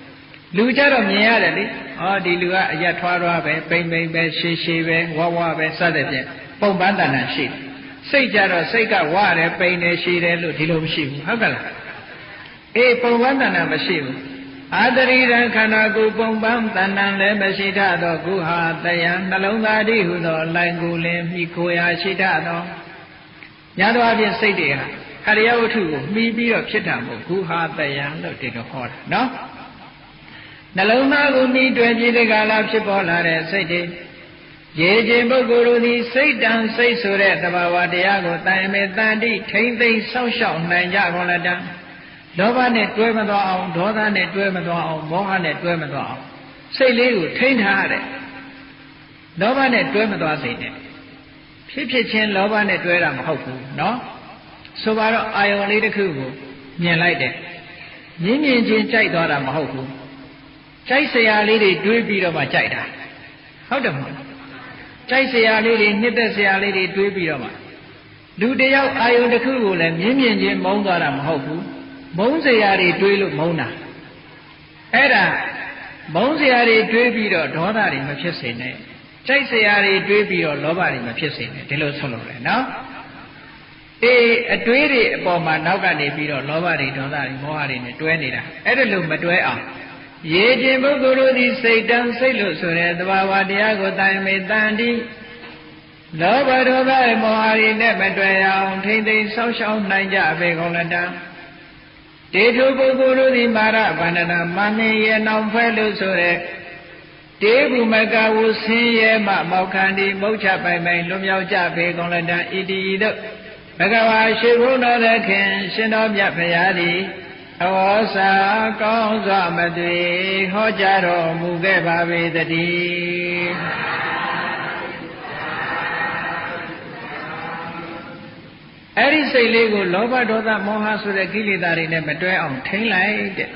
လူကြတော့မြင်ရတယ်လေဟောဒီလူကအရက်ထွားထွားပဲပိန်ပိန်ပဲရှည်ရှည်ပဲဝဝပဲစသဖြင့်ပုံပန်းတန်တန်ရှိတယ်စိတ်ကြတော့စိတ်ကဝရတယ်ပိန်တယ်ရှည်တယ်လို့ဒီလိုမရှိဘူးဟုတ်ကလားအေးပုံပန်းတန်တန်မရှိဘူးအာတရိရံခန္ဓာကိုယ်ပုံပန်းတဏ္ဍံလည်းမရှိထသောကုဟာတယံနှလုံးသားတိဟုသောလိုင်ကိုလင်းမိခိုရာရှိထသောညာတော်အပြင်စိတ်တွေဟာအရိယဝတ္ထုကိုမှီပြီးတော့ဖြစ်တာမဟုတ်ကုဟာတယံလို့ဒီလိုဟောတာနော်နှလုံးသားကိုမှီတွေ့ပြီးတဲ့ကာလဖြစ်ပေါ်လာတဲ့စိတ်တွေရေခြင်းပုဂ္ဂိုလ်တို့သည်စိတ်တန်စိတ်ဆိုတဲ့သဘာဝတရားကိုတိုင်မဲ့တန်တိထိမ့်သိမ့်စောင့်ရှောက်နိုင်ကြကုန်လတံလောဘနဲ့တွဲမသွားအောင်ဒေါသနဲ့တွဲမသွားအောင်မောဟနဲ့တွဲမသွားအောင်စိတ်လေးကိုထိန်းထားရတယ်လောဘနဲ့တွဲမသွားစေနဲ့ဖြစ်ဖြစ်ချင်းလောဘနဲ့တွဲတာမဟုတ်ဘူးเนาะဆိုပါတော့အာယုံလေးတစ်ခုကိုမြင်လိုက်တယ်မြင်မြင်ချင်းကြိုက်သွားတာမဟုတ်ဘူးကြိုက်စရာလေးတွေတွေးပြီးတော့မှကြိုက်တာဟုတ်တယ်မဟုတ်ကြိုက်စရာလေးတွေနှစ်သက်စရာလေးတွေတွေးပြီးတော့မှလူတယောက်အာယုံတစ်ခုကိုလည်းမြင်မြင်ချင်းမုန်းသွားတာမဟုတ်ဘူးမုန်းစရာတွေတွေးလို့မုန်းတာအဲ့ဒါမုန်းစရာတွေတွေးပြီးတော့ဒေါသတွေမဖြစ်စေနဲ့ကြိုက်စရာတွေတွေးပြီးတော့လောဘတွေမဖြစ်စေနဲ့ဒီလိုဆုံးလို့လေနော်အေးအတွေးတွေအပေါ်မှာနောက်ကနေပြီးတော့လောဘတွေဒေါသတွေမောဟတွေနဲ့တွဲနေတာအဲ့ဒါလို့မတွဲအောင်ရေခြင်းပုဂ္ဂိုလ်တို့သည်စိတ်တန်စိတ်လို့ဆိုတဲ့သဘာဝတရားကိုတိုင်မေတန်တိလောဘဒေါသမောဟတွေနဲ့မတွဲအောင်ထိမ့်သိမ်းဆောက်ရှောက်နိုင်ကြပေကုန်လတံတေထုပုဂ္ဂိုလ်တို့သည်မာရဗန္ဒနာမမင်းရဲ့နောင်ဖဲလို့ဆိုတဲ့တေဘုမကဝဆင်းရဲမှမောက္ခန္တိမုတ်ချပိုင်ပိုင်လွမြောက်ကြပေကုန်လတံဣတိတို့ဘဂဝါရှိဘုန်းတော်သခင်ရှင်တော်မြတ်ဖရာသည်အဝေါစာကောင်းစွာမသွေဟောကြားတော်မူခဲ့ပါပေတည်းအဲ့ဒီစိတ်လေးကိုလောဘဒေါသမောဟဆိုတဲ့ကိလေသာတွေနဲ့မတွဲအောင်ထိန်းလိုက်တဲ့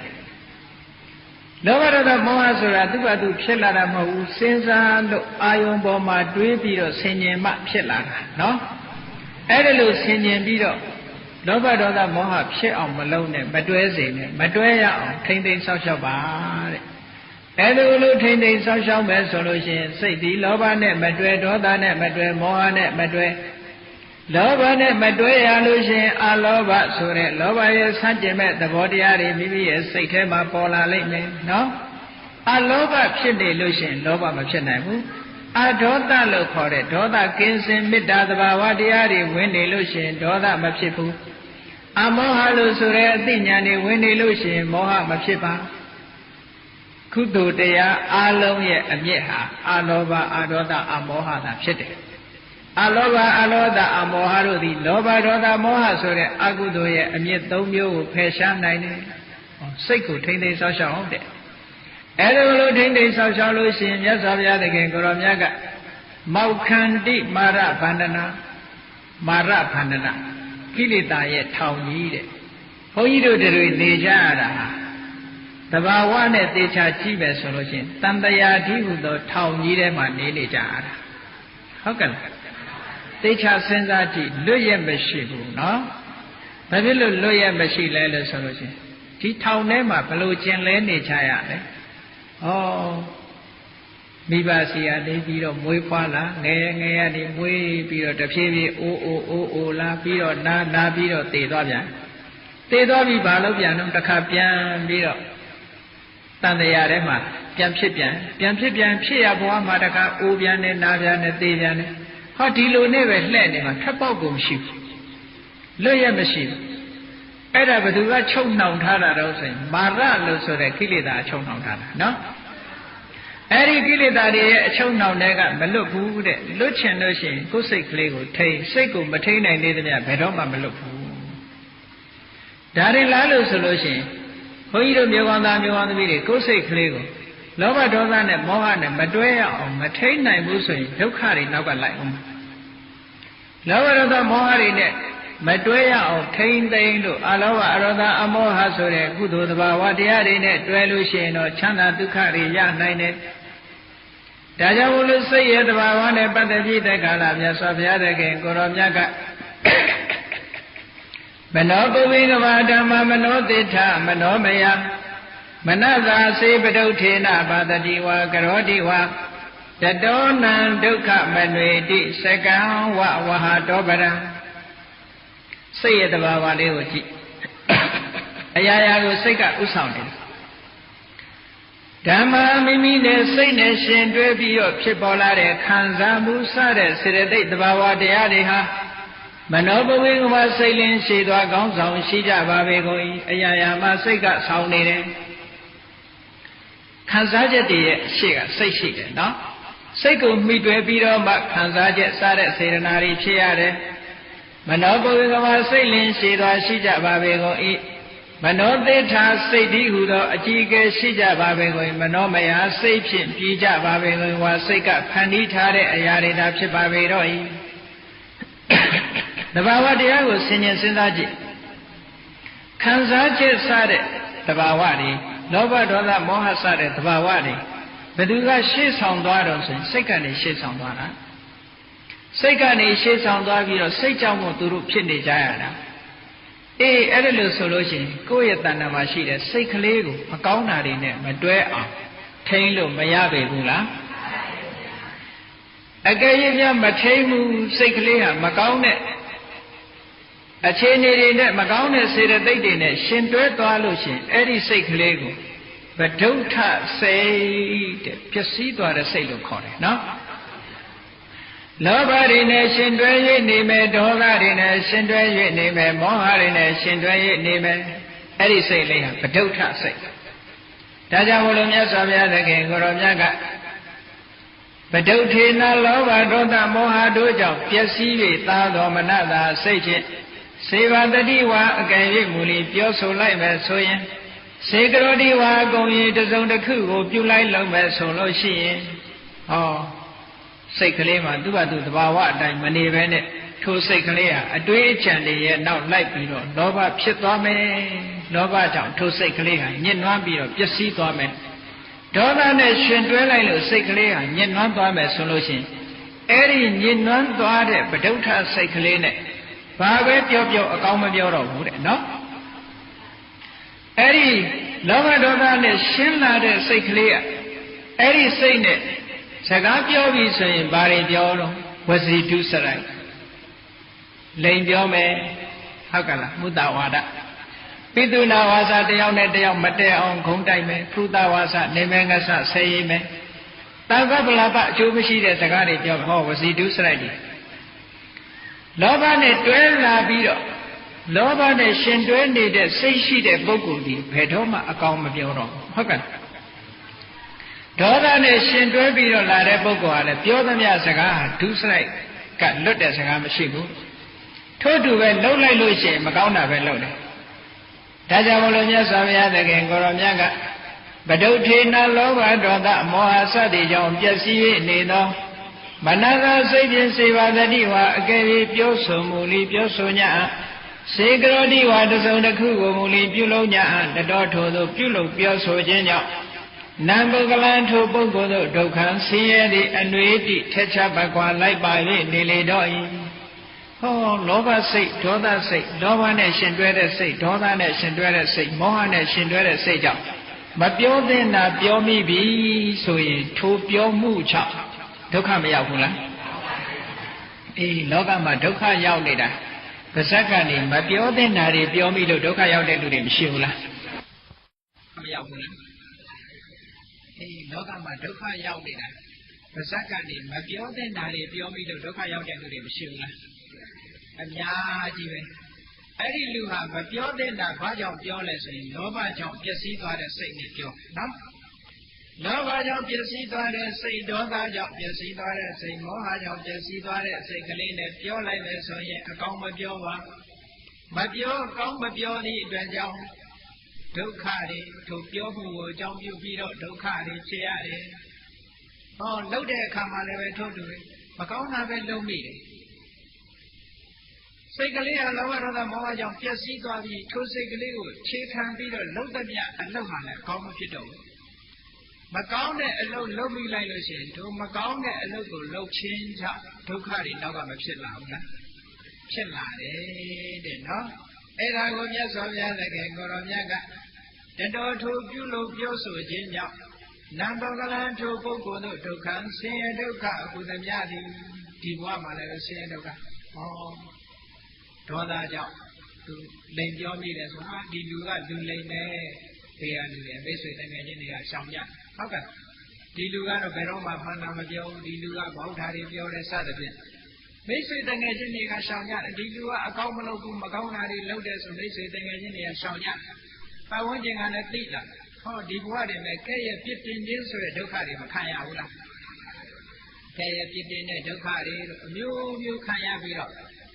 လောဘဒေါသမောဟဆိုတာသူ့ဘာသူဖြစ်လာတာမဟုတ်ဘူးစဉ်းစားလို့အာယုံပေါ်မှာတွေးပြီးတော့ဆင်ញင်မှဖြစ်လာတာနော်အဲ့ဒါလို့ဆင်ញင်ပြီးတော့လောဘဒေါသမောဟဖြစ်အောင်မလုပ်နဲ့မတွဲစေနဲ့မတွဲရအောင်ထိမ့်သိမ်းဆောက်ရှောက်ပါတဲ့အဲ့ဒါလို့ထိမ့်သိမ်းဆောက်ရှောက်မယ်ဆိုလို့ရှိရင်စိတ်ဒီလောဘနဲ့မတွဲဒေါသနဲ့မတွဲမောဟနဲ့မတွဲလောဘနဲ့မတွဲရလို့ရှိရင်အလောဘဆိုတဲ့လောဘရဲ့ဆန့်ကျင်မဲ့သဘောတရားတွေမိမိရဲ့စိတ်ထဲမှာပေါ်လာလိမ့်မယ်နော်အလောဘဖြစ်နေလို့ရှိရင်လောဘမဖြစ်နိုင်ဘူးအဒေါသလို့ခေါ်တဲ့ဒေါသကင်းစင်မေတ္တာသဘာဝတရားတွေဝင်နေလို့ရှိရင်ဒေါသမဖြစ်ဘူးအမောဟလို့ဆိုတဲ့အသိဉာဏ်တွေဝင်နေလို့ရှိရင်မောဟမဖြစ်ပါကုသိုလ်တရားအလုံးရဲ့အမြစ်ဟာအလောဘအဒေါသအမောဟသာဖြစ်တယ်အလောဘအလောဒအမောဟတို့သည်လောဘဒေါသမောဟဆိုတဲ့အကုသိုလ်ရဲ့အမြစ်၃မျိုးကိုဖယ်ရှားနိုင်တယ်စိတ်ကိုထိမ့်သိမ်းဆောက်ရှောက်အောင်တဲ့အဲ့ဒါလိုထိမ့်သိမ်းဆောက်ရှောက်လို့ရှိရင်မြတ်စွာဘုရားသခင်ကိုရောမြတ်ကမောက္ခန္တိမာရဗန္ဒနာမာရဗန္ဒနာကိလေသာရဲ့ထောင်ကြီးတဲ့ဘုန်းကြီးတို့တွေနေကြရတာသဘာဝနဲ့သေချာကြည့်မယ်ဆိုလို့ရှိရင်တန်တရာဓိဟုသောထောင်ကြီးထဲမှာနေကြရတာဟုတ်ကဲ့သေချာစဉ်းစားကြည့်လွတ်ရမရှိဘူးနော်ဘာဖြစ်လို့လွတ်ရမရှိလဲလို့ဆိုလို့ရှိရင်ဒီထောင်ထဲမှာဘလို့ကျင်လဲနေချရလဲဩမိဘစီရနေပြီးတော့မွေးဖွားလာငယ်ငယ်ရနေမွေးပြီးတော့တဖြည်းဖြည်းအိုးလာပြီးတော့နာပြီးတော့သေသွားပြန်သေသွားပြီးဘာလို့ပြန်တော့တစ်ခါပြန်ပြီးတော့တန်တရားထဲမှာပြန်ဖြစ်ပြန်ဖြစ်ရဘဝမှာတစ်ခါအိုးပြန်နေနာပြန်နေသေပြန်နေဟောဒီလိုနဲ့ပဲလှဲ့နေမှာထပ်ပေါက်ကုန်မရှိဘူးလွတ်ရမရှိဘူးအဲ့ဒါဘယ်သူကချုပ်နှောင်ထားတာတော့ဆိုရင်မာရလို့ဆိုတဲ့ကိလေသာအချုပ်နှောင်ထားတာနော်အဲ့ဒီကိလေသာတွေရဲ့အချုပ်နှောင်တဲ့ကမလွတ်ဘူးတဲ့လွတ်ချင်လို့ရှိရင်ကိုယ်စိတ်ကလေးကိုထိန်းစိတ်ကိုမထိန်းနိုင်သေးသမျှဘယ်တော့မှမလွတ်ဘူးဒါရင်လားလို့ဆိုလို့ရှိရင်ဘုန်းကြီးတို့မြေကောင်းသားမြေကောင်းသမီးတွေကိုယ်စိတ်ကလေးကိုလောဘဒေါသနဲ့မောဟနဲ့မတွဲရအောင်မထိန်းနိုင်ဘူးဆိုရင်ဒုက္ခတွေနောက်ကလိုက်အောင်လောဘဒေါသမောဟတွေနဲ့မတွဲရအောင်ထိန်းသိမ်းလို့အလောဘအရောဓအမောဟဆိုတဲ့ကုသိုလ်သဘာဝတရားတွေနဲ့တွဲလို့ရှိရင်တော့ချမ်းသာဒုက္ခတွေရနိုင်တယ်ဒါကြောင့်မို့လို့စိတ်ရဲ့သဘာဝနဲ့ပတ်သက်ပြီးတဲ့ကာလမြတ်စွာဘုရားသခင်ကိုရောမြတ်ကမနောပုဝိကဘာဓမ္မမနောတိထမနောမယမနသာစေပတုထေနဘာတတိဝါကရောတိဝါတတောနံဒုက္ခမနွေတိစကံဝဝဟာတောပရံစိတ်ရဲ့တဘာဝလေးကိုကြည့်အရာရာကိုစိတ်ကဥဆောင်တယ်ဓမ္မမိမိနဲ့စိတ်နဲ့ရှင်တွဲပြီးတော့ဖြစ်ပေါ်လာတဲ့ခံစားမှုစတဲ့စေတသိက်တဘာဝတရားတွေဟာမနောဘဝေကမစိတ်လင်းရှိသွားကောင်းဆောင်ရှိကြပါပေကုန်၏အရာရာမှာစိတ်ကဆောင်နေတယ်ခံစားချက်တွေရဲ့အရှိကစိတ်ရှိတယ်နော်စိတ်ကိုမှီတွယ်ပြီးတော့မှခံစားချက်စတဲ့စေတနာတွေဖြစ်ရတယ်မနောဘဝေကမစိတ်လင်းရှိသွားရှိကြပါပေကုန်၏မနောသေထာစိတ်ဒီဟုသောအကြည်ကဲရှိကြပါပေကုန်မနောမယစိတ်ဖြင့်ပြည်ကြပါပေကုန်ဝါစိတ်ကဖန်တီးထားတဲ့အရာတွေသာဖြစ်ပါပေတော့၏တဘာဝတရားကိုဆင်ញင်စဉ်းစားကြည့်ခံစားချက်စတဲ့တဘာဝတွေလောဘဒေါသမောဟစတဲ့တဘာဝတွေဘယ်သူကရှေ့ဆောင်သွားတော့ဆိုရင်စိတ်ကနေရှေ့ဆောင်သွားတာစိတ်ကနေရှေ့ဆောင်သွားပြီးတော့စိတ်ကြောင့်မို့သူတို့ဖြစ်နေကြရတာအေးအဲ့ဒါလို့ဆိုလို့ရှိရင်ကိုယ့်ရဲ့တဏ္ဍာမှာရှိတဲ့စိတ်ကလေးကိုမကောင်းတာတွေနဲ့မတွဲအောင်ထိန်းလို့မရပေဘူးလားအကယ်၍များမထိန်းဘူးစိတ်ကလေးဟာမကောင်းတဲ့အခြေအနေတွေနဲ့မကောင်းတဲ့စေတသိက်တွေနဲ့ရှင်တွဲသွားလို့ရှိရင်အဲ့ဒီစိတ်ကလေးကိုဗဒုဋ္ဌစိတ်တဲ့ပျက်စီးသွားတဲ့စိတ်လို့ခေါ်တယ်နော်လောဘတွေနဲ့ရှင်တွဲ၍နေမယ်ဒေါသတွေနဲ့ရှင်တွဲ၍နေမယ်မောဟတွေနဲ့ရှင်တွဲ၍နေမယ်အဲ့ဒီစိတ်လေးဟာဗဒုဋ္ဌစိတ်ဒါကြောင့်ဘုလိုမြတ်စွာဘုရားသခင်ကိုရောမြတ်ကဗဒုဋ္ဌေနလောဘဒေါသမောဟတို့ကြောင့်ပျက်စီး၍သာတော်မနတာစိတ်ဖြင့်စေဝတတိဝါအကယ်၍မူလီပြောဆိုလိုက်မယ်ဆိုရင်စေကရောတိဝါအကုန်ရင်တစုံတစ်ခုကိုပြုလိုက်လုံးမယ်ဆိုလို့ရှိရင်ဟောစိတ်ကလေးမှာသူ့ဘာသူသဘာဝအတိုင်းမနေဘဲနဲ့ထိုစိတ်ကလေးဟာအတွေးအကြံတွေရဲ့နောက်လိုက်ပြီးတော့လောဘဖြစ်သွားမယ် လောဘကြောင့်ထိုစိတ်ကလေးဟာညှဉ်းနှွမ်းပြီးတော့ပျက်စီးသွားမယ်ဒေါသနဲ့ရှင်တွဲလိုက်လို့စိတ်ကလေးဟာညှဉ်းနှွမ်းသွားမယ်ဆိုလို့ရှိရင်အဲ့ဒီညှဉ်းနှွမ်းသွားတဲ့ပဋုဋ္ဌစိတ်ကလေးနဲ့ဘာပဲပြောပြောအကောင်းမပြောတော့ဘူးတဲ့နော်အဲ့ဒီလောဘဒေါသနဲ့ရှင်းလာတဲ့စိတ်ကလေးကအဲ့ဒီစိတ်နဲ့စကားပြောပြီးဆိုရင်ဘာတွေပြောတော့ဝစီတုစရိုက်လိန်ပြောမယ်ဟုတ်ကလားမုတ္တဝါဒပိတုနာဝါစာတယောက်နဲ့တယောက်မတည့်အောင်ခုံတိုက်မယ်ဖုတဝါစာနေမဲငဆဆဲရိမယ်တာကပလာပအကျိုးမရှိတဲ့စကားတွေပြောဟောဝစီတုစရိုက်တွေလောဘနဲ့တွဲလာပြီးတော့လောဘနဲ့ရှင်တွဲနေတဲ့စိတ်ရှိတဲ့ပုဂ္ဂိုလ်ဒီဘယ်တော့မှအကောင်မပြောတော့ဟုတ်ကဲ့ဒေါသနဲ့ရှင်တွဲပြီးတော့လာတဲ့ပုဂ္ဂိုလ်ဟာလည်းပြောသမျှစကားဟာဒုစရိုက်ကလွတ်တဲ့စကားမရှိဘူးထို့တူပဲလှုပ်လိုက်လို့ရှိရင်မကောင်းတာပဲလှုပ်တယ်ဒါကြောင့်မလို့မြတ်စွာဘုရားသခင်ကိုရောမြတ်ကပဒုဋ္ဌေနလောဘဒေါသမောဟစသည်ကြောင့်ပျက်စီး၍နေသောမနသာစိတ်ဖြင့်စေပါတတိဝါအကယ်၍ပြောဆိုမူလီပြောဆိုညစေကရောတိဝါတစုံတစ်ခုကိုမူလီပြုလုပ်ညတတော်ထိုသို့ပြုလုပ်ပြောဆိုခြင်းကြောင့်နံပုဂ္ဂလံထိုပုဂ္ဂိုလ်တို့ဒုက္ခဆင်းရဲသည့်အနွေတိထက်ချပကွာလိုက်ပါ၍နေလေတော့၏ဟောလောဘစိတ်ဒေါသစိတ်လောဘနဲ့ရှင်တွဲတဲ့စိတ်ဒေါသနဲ့ရှင်တွဲတဲ့စိတ်မောဟနဲ့ရှင်တွဲတဲ့စိတ်ကြောင့်မပြောသင့်တာပြောမိပြီဆိုရင်ထိုပြောမှုကြောင့်ဒုက္ခမရောက်ဘူးလားအေးလောကမှာဒုက္ခရောက်နေတာပါဇက်ကနေမပြောသင့်တာတွေပြောမိလို့ဒုက္ခရောက်တဲ့လူတွေမရှိဘူးလားမရောက်ဘူးလားအေးလောကမှာဒုက္ခရောက်နေတာပါဇက်ကနေမပြောသင့်တာတွေပြောမိလို့ဒုက္ခရောက်တဲ့လူတွေမရှိဘူးလားအများကြီးပဲအဲ့ဒီလူဟာမပြောသင့်တာဘာကြောင့်ပြောလဲဆိုရင်လောဘကြောင့်ပျက်စီးသွားတဲ့စိတ်နဲ့ပြောနော်လောဘကြောင့်ပျက်စီးသွားတဲ့စိတ်ဒေါသကြောင့်ပျက်စီးသွားတဲ့စိတ်မောဟကြောင့်ပျက်စီးသွားတဲ့စိတ်ကလေးနဲ့ပြောလိုက်မယ်ဆိုရင်အကောင်းမပြောပါမပြောကောင်းမပြောသည့်အတွက်ကြောင့်ဒုက္ခတွေထိုပြောမှုကိုအကြောင်းပြုပြီးတော့ဒုက္ခတွေဖြစ်ရတယ်ဟောလှုပ်တဲ့အခါမှာလည်းပဲထို့တူပဲမကောင်းတာပဲလုပ်မိတယ်စိတ်ကလေးဟာလောဘဒေါသမောဟကြောင့်ပျက်စီးသွားပြီးထိုစိတ်ကလေးကိုခြေခံပြီးတော့လှုပ်သမျှအလုပ်ဟာလည်းအကောင်းမဖြစ်တော့ဘူးမကောင်းတဲ့အလုပ်လုပ်မိလိုက်လို့ရှိရင်တို့မကောင်းတဲ့အလုပ်ကိုလုပ်ခြင်းကြောင့်ဒုက္ခတွေနောက်ကမဖြစ်လာဘူးလားဖြစ်လာတယ်တဲ့နော်အဲ့ဒါကိုမြတ်စွာဘုရားသခင်ကိုရောမြတ်ကတတော်ထိုပြုလို့ပြောဆိုခြင်းကြောင့်နံပုဂ္ဂလံထိုပုဂ္ဂိုလ်တို့ဒုက္ခဆင်းရဲဒုက္ခအခုသမျှသည်ဒီဘဝမှာလည်းဆင်းရဲဒုက္ခဟောဒေါသကြောင့်သူလိန်ပြောမိတယ်ဆိုဟာဒီလူကလူလိန်နဲ့ဘေးကလူတွေအမိတ်ဆွေတငယ်ချင်းတွေကရှောင်ကြဟုတ်ကဲ့ဒီလူကတော့ဘယ်တော့မှမှန်တာမပြောဘူးဒီလူကဘောက်ဓာတွေပြောတယ်စသဖြင့်မိတ်ဆွေတငယ်ချင်းတွေကရှောင်ကြတယ်ဒီလူကအကောင်းမလုပ်ဘူးမကောင်းတာတွေလုပ်တယ်ဆိုမိတ်ဆွေတငယ်ချင်းတွေကရှောင်ကြပတ်ဝန်းကျင်ကလည်းသိလာဟောဒီဘဝတွေမှာကဲ့ရဲ့ပြစ်တင်ခြင်းဆိုတဲ့ဒုက္ခတွေမခံရဘူးလားကဲ့ရဲ့ပြစ်တင်တဲ့ဒုက္ခတွေအမျိုးမျိုးခံရပြီးတော့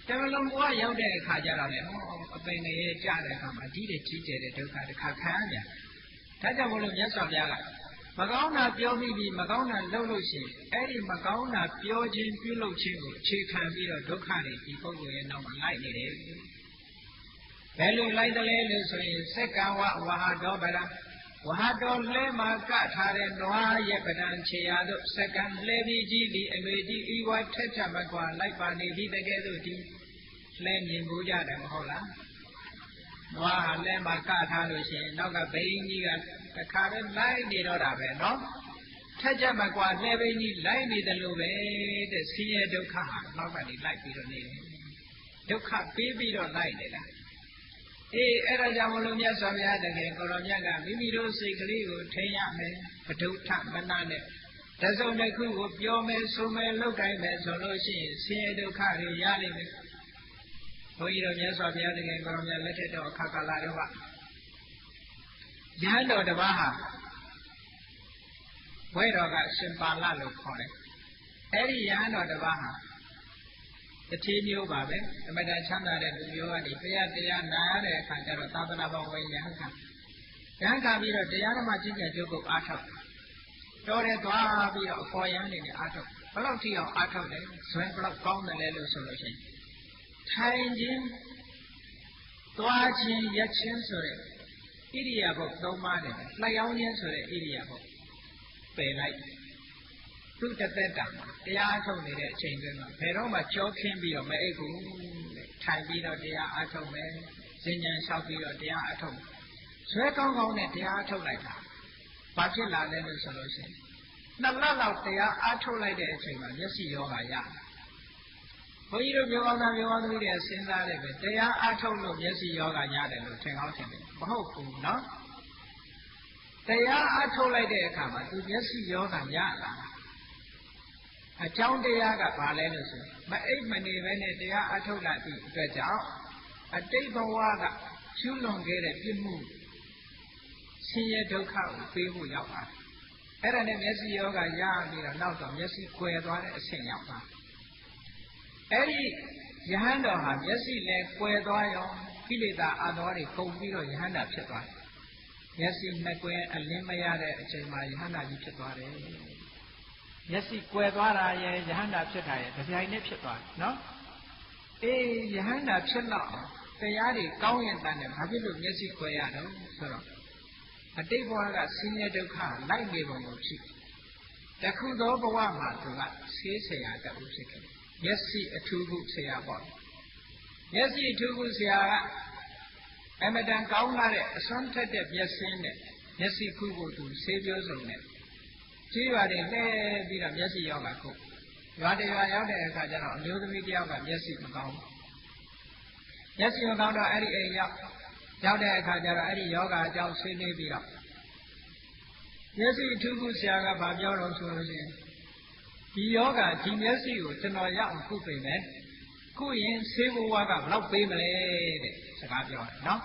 တမလုံးဘဝရောက်တဲ့အခါကျတော့လေဟောအပင်ငယ်ကြတဲ့အခါမှာကြီးကျယ်တဲ့ဒုက္ခတစ်ခါခံရပြန်ဒါကြောင့်မလို့မြတ်စွာဘုရားကမကောင်းတာပြောမိပြီးမကောင်းတာလုပ်လို့ရှိရင်အဲ့ဒီမကောင်းတာပြောခြင်းပြုလုပ်ခြင်းကိုအခြေခံပြီးတော့ဒုက္ခတွေဒီပုဂ္ဂိုလ်ရဲ့နောက်မှာလိုက်နေတယ်ဘယ်လိုလိုက်တယ်လဲလို့ဆိုရင်စက္ကဝဝဟာတော်ဗလားဝဟာတော်လဲမှာကထားတဲ့နွားရဲ့ပဒံခြေရာတို့စက္ကံလဲပြီးကြီးဒီအမေကြီးဤဝါထက်ချမကွာလိုက်ပါနေပြီးတကယ်လို့ဒီလဲမြင်ဘူးကြတယ်မဟုတ်လားနွားဟာလဲမှာကထားလို့ရှိရင်နောက်ကဘိန်းကြီးကတခါပဲလိုက်နေတော့တာပဲနော်ထက်ချမကွာလဲဘိန်းကြီးလိုက်နေတယ်လို့ပဲတဲ့ဆင်းရဲဒုက္ခဟာနောက်ကနေလိုက်ပြီးတော့နေတယ်ဒုက္ခပေးပြီးတော့လိုက်နေတာအေးအဲ့ဒါကြောင့်မလို့မြတ်စွာဘုရားတကယ်ကိုရောမြတ်ကမိမိတို့စိတ်ကလေးကိုထိန်းရမယ်ပဒုဋ္ဌမနနဲ့တစုံတစ်ခုကိုပြောမယ်ဆိုမယ်လုပ်တိုင်းမယ်ဆိုလို့ရှိရင်ဆင်းရဲဒုက္ခတွေရလိမ့်မယ်ဘုန်းကြီးတို့မြတ်စွာဘုရားတကယ်ကိုရောမြတ်လက်ထက်တော့အခါကာလတော့ကရဟန်းတော်တစ်ပါးဟာဝဲတော်ကရှင်ပါဠလို့ခေါ်တယ်အဲ့ဒီရဟန်းတော်တစ်ပါးဟာတတိမျိုးပါပဲအမတန်ချမ်းသာတဲ့လူမျိုးကနေတရားနာရတဲ့အခါကျတော့သာသနာ့ဘောင်ဝင်ရဟန်းကပြီးတော့တရားဓမ္မကြီးကျယ်ကျုပ်ကိုအားထုတ်တော်တယ်သွားပြီးတော့အပေါ်ရန်နေနဲ့အားထုတ်ဘယ်လောက်ထိအောင်အားထုတ်လဲဇွဲဘယ်လောက်ကောင်းတယ်လဲလို့ဆိုလို့ရှိရင်ထိုင်ခြင်းသွားခြင်းရက်ခြင်းဆိုတဲ့ ရိယာပုတ်သုံးပါးတယ်လိုက်အောင်ခြင်းဆိုတဲ့ဣရိယာပုတ်ပယ်လိုက်သူတသက်တာတရားအထုတ်နေတဲ့အချိန်တွင်မှာဘယ်တော့မှကြောခင်းပြီးတော့မအိပ်ဘူးထိုင်ပြီးတော့တရားအထုတ်မယ်ဉာဏ်လျှောက်ပြီးတော့တရားအထုတ်ဇွဲကောင်းကောင်းနဲ့တရားအထုတ်လိုက်တာဘာဖြစ်လာလဲလို့ဆိုလို့ရှိရင်2 လလောက်တရားအထုတ်လိုက်တဲ့အချိန်မှာမျက်စိယောဂရဘုန်းကြီးတို့ပြောအောင်သားပြောအောင်သမီးတွေစဉ်းစားလိုက်ပဲတရားအထုတ်လို့မျက်စိယောဂရတယ်လို့ထင်ကောင်းထင်တယ်မဟုတ်ဘူးနော်တရားအထုတ်လိုက်တဲ့အခါမှာသူမျက်စိယောဂရလာအကြောင်းတရားကဘာလဲလို့ဆိုမအိပ်မနေပဲနဲ့တရားအထုတ်လာသည့်အတွက်ကြောင့်အတိတ်ဘဝကကျူးလွန်ခဲ့တဲ့ပြစ်မှုဆင်းရဲဒုက္ခကိုပေးဖို့ရောက်ပါတယ်အဲ့ဒါနဲ့မျက်စိယောဂရပြီးတော့နောက်တော့မျက်စိကွယ်သွားတဲ့အဆင့်ရောက်သွားအဲ့ဒီယဟန်တော်ဟာမျက်စိလည်းကွယ်သွားရောကိလေသာအတော်တွေကုန်ပြီးတော့ယဟန်တာဖြစ်သွားတယ်မျက်စိနှစ်ကွယ်အလင်းမရတဲ့အချိန်မှာယဟန်တာကြီးဖြစ်သွားတယ်မျက်စိကွယ်သွားတာရဲ့ယဟန်တာဖြစ်တာရဲ့တစ်ပြိုင်နက်ဖြစ်သွားတယ်နော်အေးယဟန်တာဖြစ်တော့တရားတွေကောင်းရင်တန်းတယ်ဘာဖြစ်လို့မျက်စိကွယ်ရတော့ဆိုတော့အတိတ်ဘဝကဆင်းရဲဒုက္ခလိုက်နေပုံကိုဖြစ်တခုသောဘဝမှာသူကဆေးဆရာတတ်ဖြစ်ခဲ့မျက်စိအထူးခုဆရာပေါ့မျက်စိအထူးခုဆရာကအမတန်ကောင်းလာတဲ့အစွမ်းထက်တဲ့မျက်စိနဲ့မျက်စိခုကိုသူဆေးပြောစုံနဲ့ကြေးရွာတွေလှဲပြီးတော့မျက်စိရောက်လာခုရွာတွေရွာရောက်တဲ့အခါကျတော့အမျိုးသမီးတယောက်ကမျက်စိမကောင်းဘူးမျက်စိမကောင်းတော့အဲ့ဒီအိမ်ရောက်တဲ့အခါကျတော့အဲ့ဒီယောဂအကြောင်းဆွေးနွေးပြီးတော့မျက်စိအထူးခုဆရာကဗာပြောတော့ဆိုလို့ရှိရင်ဒီယောဂဒီမျက်စိကိုကျွန်တော်ရအောင်ခုပြင်မယ်ခုရင်ဆေးဘဝကဘယ်လောက်ပေးမလဲတဲ့စကားပြောတယ်နော်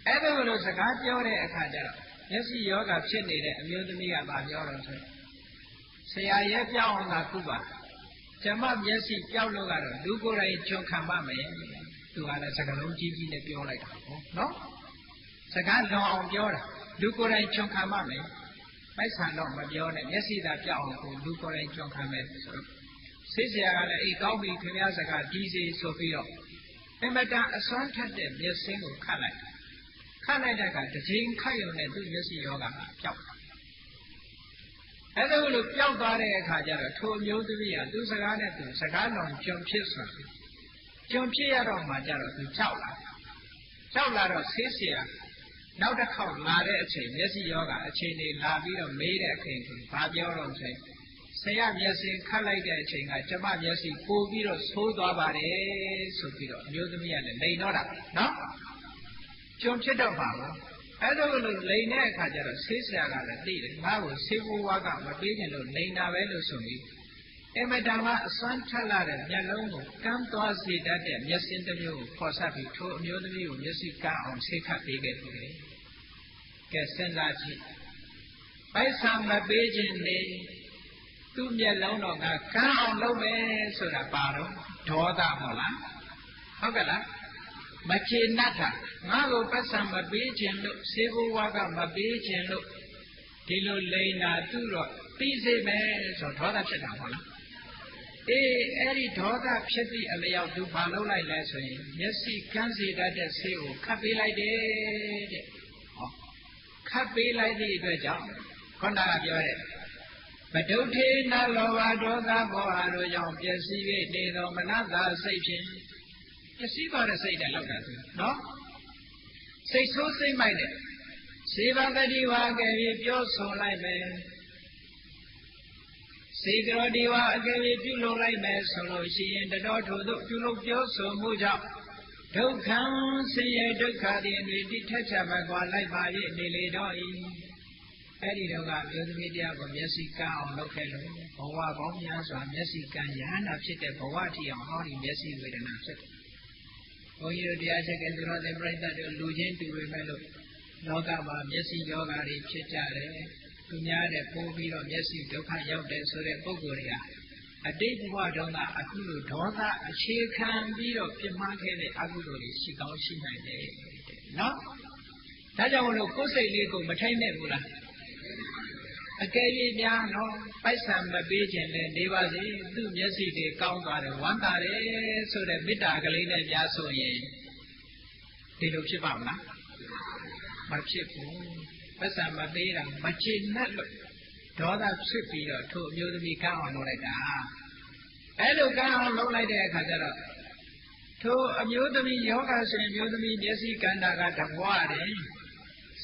အဲ့ဒါလို့စကားပြောတဲ့အခါကျတော့မျက်စိယောဂဖြစ်နေတဲ့အမျိုးသမီးကဗာပြောတော့ဆိုဆရာရဲ့ပြောင်းအောင်သာခုပါကျမမျက်စိပြောက်လို့ကတော့လူကိုယ်တိုင်ကြုံခံပါမယ်သူကလည်းစကားလုံးကြီးကြီးနဲ့ပြောလိုက်တာပေါ့နော်စကားလွန်အောင်ပြောတာလူကိုယ်တိုင်ကြုံခံပါမယ်မိုက်ဆန်တော့မပြောနဲ့မျက်စိသာပြောက်အောင်ကိုလူကိုယ်တိုင်ကြုံခံမယ်ဆိုတော့ဆေးဆရာကလည်းအေးကောင်းပြီခင်ဗျားစကားကြီးစီဆိုပြီးတော့အမတန်အစွမ်းထက်တဲ့မျက်စိကိုခတ်လိုက်တဲ့အခါတစ်ချိန်ခတ်ရုံနဲ့သူ့မျက်စိယောဂကပျောက်အဲ့ဒါလို့ပျောက်သွားတဲ့အခါကျတော့ထိုအမျိုးသမီးကသူ့စကားနဲ့သူစကားတော်ကြုံဖြစ်ဆိုကြုံဖြစ်ရတော့မှကျတော့သူကြောက်လာတော့ဆေးဆရာနောက်တစ်ခေါက်လာတဲ့အချိန်မျက်စိယောဂအချိန်တွေလာပြီးတော့မေးတဲ့အချိန်ကိုဘာပြောတော့ဆိုဆရာမျက်စိခတ်လိုက်တဲ့အချိန်ကကျမမျက်စိပို့ပြီးတော့ဆိုးသွားပါတယ်ဆိုပြီးတော့အမျိုးသမီးကလည်းလိန်တော့တာနော်ကြုံဖြစ်တော့ပါဘူးအဲ့ဒါလို့လိန်တဲ့အခါကျတော့ဆေးဆရာကလည်းသိတယ်ငါ့ကိုဆေးဘဝကမပေးခင်လို့လိန်တာပဲလို့ဆိုပြီးအမတန်မှအစွမ်းထက်လာတဲ့မျက်လုံးကိုကမ်းသွားစေတတ်တဲ့မျက်စိတစ်မျိုးကိုခေါ်ဆက်ပြီးထိုအမျိုးသမီးကိုမျက်စိကမ်းအောင်ဆေးခတ်ပေးခဲ့တယ်ကဲစဉ်းစားကြည့်ပိုက်ဆံမပေးခြင်းနေသူ့မျက်လုံးတော့ကကမ်းအောင်လုပ်မယ်ဆိုတာပါတော့ဒေါသမဟုတ်လားဟုတ်ကဲ့လားမချေနှက်တာငါ့ကိုပိုက်ဆံမပေးခြင်းလို့ဆေးဘဝကမပေးခြင်းလို့ဒီလိုလိန်တာသူ့တော့ပြီးစေမယ်ဆိုဒေါသဖြစ်တာဟုတ်လားအေးအဲ့ဒီဒေါသဖြစ်သည့်အလျောက်သူဘာလုပ်လိုက်လဲဆိုရင်မျက်စိကန်းစေတတ်တဲ့ဆေးကိုခတ်ပေးလိုက်တယ်တဲ့ဟောခတ်ပေးလိုက်သည့်အတွက်ကြောင့်ခေါင်းကပြောတဲ့မဒုဋ္ဌေနလောဘဒေါသမောဟတို့ကြောင့်ပျက်စီး၍နေသောမနတစိတ်ဖြင့်ပျက်စီးသွားတဲ့စိတ်နဲ့လောက်တာသူနော်စိတ်ဆိုးစိတ်မိုက်တဲ့စေဘဂတိဝါကဲပြီးပြောဆိုလိုက်မယ်စေကရောဒီဝါအကယ်၍ပြုလုပ်လိုက်မယ်ဆိုလို့ရှိရင်တတော်ထို့သို့ပြုလုပ်ပြောဆိုမှုကြောင့်ဒုက္ခံဆင်းရဲဒုက္ခသည်အတွေ့တိထက်ချမကွာလိုက်ပါ၍နေလေတော့၏အဲ့ဒီတော့ကမျိုးသမီးတရားကိုမျက်စိကန်းအောင်လုပ်ခဲ့လို့ဘဝပေါင်းများစွာမျက်စိကန်းရဟန္တာဖြစ်တဲ့ဘဝထီအောင်ဟောဒီမျက်စိဝေဒနာဖြစ်တယ်ဘုန်းကြီးတို့တရားချက်ကသူတော်တဲ့ပြိဿတို့လူချင်းတူပေမဲ့လို့လောကမှာမျက်စိယောဂါတွေဖြစ်ကြတယ်သူများတဲ့ပိုးပြီးတော့မျက်စိဒုက္ခရောက်တယ်ဆိုတဲ့ပုဂ္ဂိုလ်တွေဟာအတိတ်ဘဝတုန်းကအခုလိုဒေါသအခြေခံပြီးတော့ပြမှားခဲ့တဲ့အကုသိုလ်တွေရှိကောင်းရှိနိုင်တယ်နော်ဒါကြောင့်မလို့ကိုယ်စိတ်လေးကိုမထိန်နဲ့ဘူးလားအကယ်၍များနော်ပိုက်ဆံမပေးခြင်းနဲ့နေပါစေသူ့မျက်စိတွေကောင်းသွားတယ်ဝမ်းသာတယ်ဆိုတဲ့မေတ္တာကလေးနဲ့ကြားဆိုရင်ဒီလိုဖြစ်ပါမလားမ ဖြစ်ဘူးပတ်စံမပေးတာမချေနဲ့လို့ဒေါသဖြစ်ပြီးတော့ထိုအမျိုးသမီးကန်းအောင်လုပ်လိုက်တာအဲ့လိုကန်းအောင်လုပ်လိုက်တဲ့အခါကျတော့ထိုအမျိုးသမီးယောဂရှင်အမျိုးသမီးမျက်စိကန္တာကတဘွားတယ်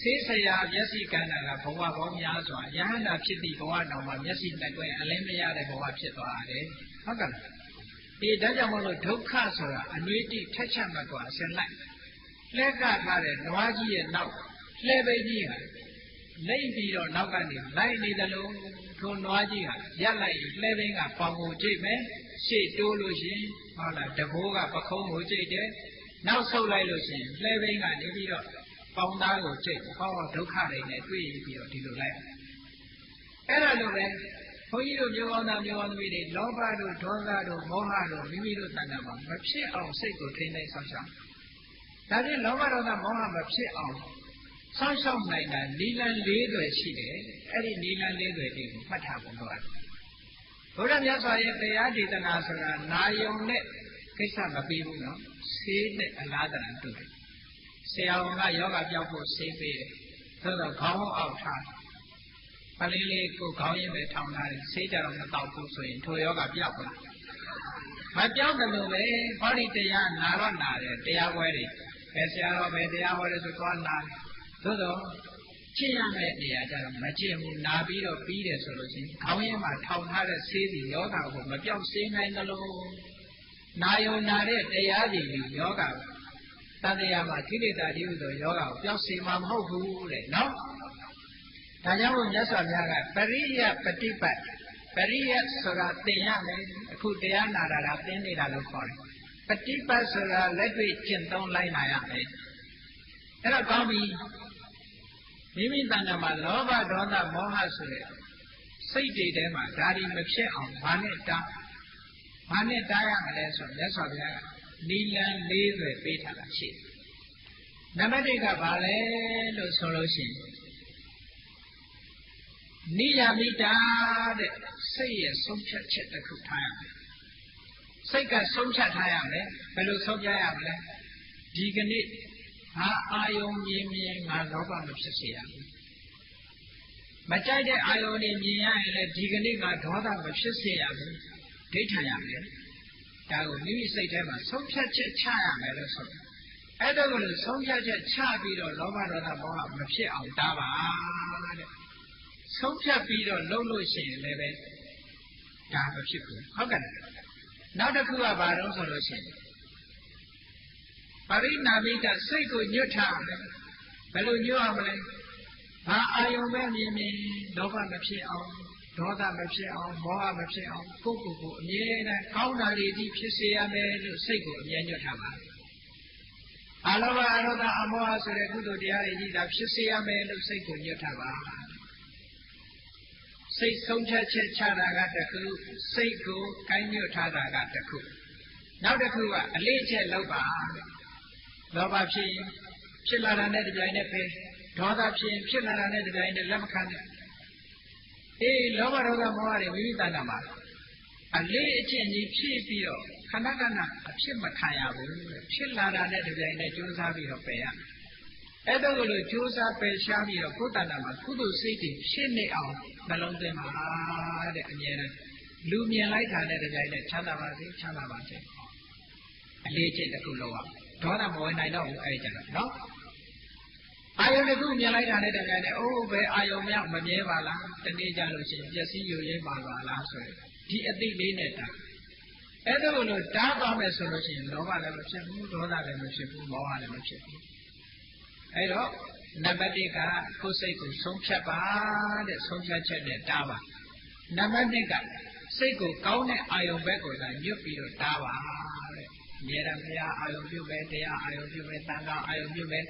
ဆေးဆရာမျက်စိကန္တာကဘဝပေါင်းများစွာယဟန္တာဖြစ်သည့်ဘဝတော်မှာမျက်စိနဲ့တွင်အလင်းမရတဲ့ဘဝဖြစ်သွားတယ်ဟုတ်ကဲ့ဒီဒါကြောင့်မလို့ဒုက္ခဆိုတာအနွေးတိထက်ချက်မကွာဆင်လိုက်လှက်ကထားတဲ့နွားကြီးရဲ့နောက်လှဲပိတ်ကြီးဟာလိမ့်ပြီးတော့နောက်ကနေလိုက်နေတယ်လို့ထိုနွားကြီးဟာရက်လိုက်လှဲပိန်းကပေါင်ကိုကြိတ်မယ်ရှေ့တိုးလို့ရှိရင်ဟုတ်လားတဘိုးကပခုံးကိုကြိတ်တယ်နောက်ဆုတ်လိုက်လို့ရှိရင်လှဲပိန်းကနေပြီးတော့ပေါင်သားကိုကြိတ်ဟောဒုက္ခတွေနဲ့တွေ့ပြီးတော့ဒီလိုလိုက်အဲ့ဒါလိုပဲဘုန်းကြီးတို့မျိုးကောင်းသားမျိုးကောင်းသမီးတွေလောဘတို့ဒေါသတို့မောဟတို့မိမိတို့တဏ္ဍာမှာမဖြစ်အောင်စိတ်ကိုထိန်းသိမ်းဆောင်ရှောက်ဒါဖြင့်လောဘဒေါသမောဟမဖြစ်အောင်ဆောင်းရှောက်နိုင်တာနိလန်၄တွေရှိတယ်အဲ့ဒီနိလန်၄တွေတွေကိုမှတ်ထားဖို့လိုတယ်ဘုရားမြတ်စွာရဲ့တရားဒေသနာဆိုတာနာယုံနဲ့ကိစ္စမပြီးဘူးနော်ဆေးနဲ့အလားတန်တူတယ်ဆရာဝန်ကယောဂပြောက်ဖို့ဆေးပေးတယ်သို့တော့ခေါင်းအောက်ထားပလင်းလေးကိုခေါင်းရင်းပဲထောင်ထားတယ်ဆေးကြတော့မတောက်ဘူးဆိုရင်ထိုယောဂပြောက်လာမပြောက်တယ်လို့ပဲဟောဒီတရားနာတော့နာတယ်တရားပွဲတွေပဲဆရာတော်ပဲတရားဟောတယ်ဆိုတော့နာတယ်သို့တော့ကျင့်ရမယ့်နေရာကျတော့မကျင့်ဘူးနာပြီးတော့ပြီးတယ်ဆိုလို့ရှိရင်ခေါင်းရင်းမှာထောင်ထားတဲ့ဆေးစီယောဂကိုမပြောက်စေနိုင်သလိုနာယုံနာတဲ့တရားကြီးကြီးယောဂတန်တရားမှာခိလေသာတိဟုသောယောဂကိုပြောက်စေမှာမဟုတ်ဘူးတဲ့နော်ဒါကြောင့်မို့မြတ်စွာဘုရားကပရိယပฏิပတ်ပရိယဆိုတာသင်ရမယ်အခုတရားနာတာကသင်နေတာလို့ခေါ်တယ်ပฏิပတ်ဆိုတာလက်တွေ့ကျင့်သုံးလိုက်နာရမယ်အဲ့တော့ကောင်းပြီမိမိတဏ္ဍာမှာလောဘဒေါသမောဟဆိုတဲ့စိတ်တွေထဲမှာဒါတွေမဖြစ်အောင်ဘာနဲ့တားရမလဲဆိုမြတ်စွာဘုရားကနိလန်၄တွေပေးထားတာရှိတယ်နံပါတ်၁ကဘာလဲလို့ဆိုလို့ရှိရင်နိယာမိတာတဲ့စိတ်ရဲ့ဆုံးဖြတ်ချက်တစ်ခုထားရမယ်စိတ်ကဆုံးဖြတ်ထားရမယ်ဘယ်လိုဆုံးဖြတ်ရမလဲဒီကနေ့ဟာအာယုံမြင်ငါလောဘမဖြစ်စေရဘူးမကြိုက်တဲ့အာယုံတွေမြင်ရရင်လည်းဒီကနေ့ငါဒေါသမဖြစ်စေရဘူးဒိဋ္ဌာရမယ်ဒါကိုမိမိစိတ်ထဲမှာဆုံးဖြတ်ချက်ချရမယ်လို့ဆိုတယ်အဲ့ဒါကိုဆုံးဖြတ်ချက်ချပြီးတော့လောဘဒေါသမောဟမဖြစ်အောင်တားပါတဲ့ဆုံးဖြတ်ပြီးတော့လုပ်လို့ရှိရင်လည်းပဲဒါမဖြစ်ဘူးဟုတ်ကဲ့နောက်တစ်ခုကဘာလို့ဆိုလို့ရှိရင်ပရိနာမိတစိတ်ကိုညွတ်ထားတယ်ဘယ်လိုညွတ်အောင်မလဲဘာအာယုံပဲမြင်လောဘမဖြစ်အောင်ဒေါသမဖြစ်အောင်မောဟမဖြစ်အောင်ကိုယ့်ကိုယ်အမြဲတမ်းကောင်းတာတွေဒီဖြစ်စေရမယ်လို့စိတ်ကိုအမြဲညွတ်ထားပါအလောဘအရောဓအမောဟဆိုတဲ့ကုသိုလ်တရားတွေကြီးတာဖြစ်စေရမယ်လို့စိတ်ကိုညွတ်ထားပါစိတ်ဆုံးဖြတ်ချက်ချတာကတစ်ခုစိတ်ကိုကိုင်းညွတ်ထားတာကတစ်ခုနောက်တစ်ခုကအလေးချက်လောက်ပါလောဘဖြစ်လာတာနဲ့တပြိုင်နက်ပဲဒေါသဖြစ်လာတာနဲ့တပြိုင်နက်လက်မခံနဲ့လောဘဒေါသမောဟတွေမိမိတဏ္ဍာမှာအလေးအကျင့်ကြီးဖြည့်ပြီးတော့ခဏခဏအဖြစ်မခံရဘူးဖြစ်လာတာနဲ့တပြိုင်နက်ကြိုးစားပြီးတော့ပယ်ရအဲ့ဒါကိုလို့ကြိုးစားပယ်ရှားပြီးတော့ကိုယ်တဏ္ဍာမှာကုသိုလ်စိတ်တွေဖြစ်နေအောင်နှလုံးသွင်းပါတဲ့အမြဲတမ်းလူမြင်လိုက်တာနဲ့တပြိုင်နက်ချမ်းသာပါစေအလေးကျင့်တစ်ခုလောက်အောင်ဒေါသမဝင်နိုင်တော့ဘူးအဲ့ကြတော့နော်အာယုန်တစ်ခုမြင်လိုက်တာနဲ့တပြိုင်နက်ဘယ်အာယုန်များမမြဲပါလားတနေ့ကြလို့ရှိရင်ပျက်စီးယိုယွင်းပါလားဆိုရင်ဒီအသိလေးနဲ့တာအဲ့ဒါကိုလို့တားသွားမယ်ဆိုလို့ရှိရင်လောဘလည်းမဖြစ်ဘူးဒေါသလည်းမဖြစ်ဘူးမောဟလည်းမဖြစ်ဘူးအဲ့တော့နံပါတ်1ကကိုယ်စိတ်ကိုဆုံးဖြတ်ပါတဲ့ဆုံးဖြတ်ချက်နဲ့တားပါနံပါတ်2ကစိတ်ကိုကောင်းတဲ့အာယုန်ဘက်ကိုသာညွတ်ပြီးတော့တားပါတဲ့မြေရမယာအာယုန်ပြုမယ်တရားအာယုန်ပြုမယ်တန်ခါအာယုန်ပြုမယ်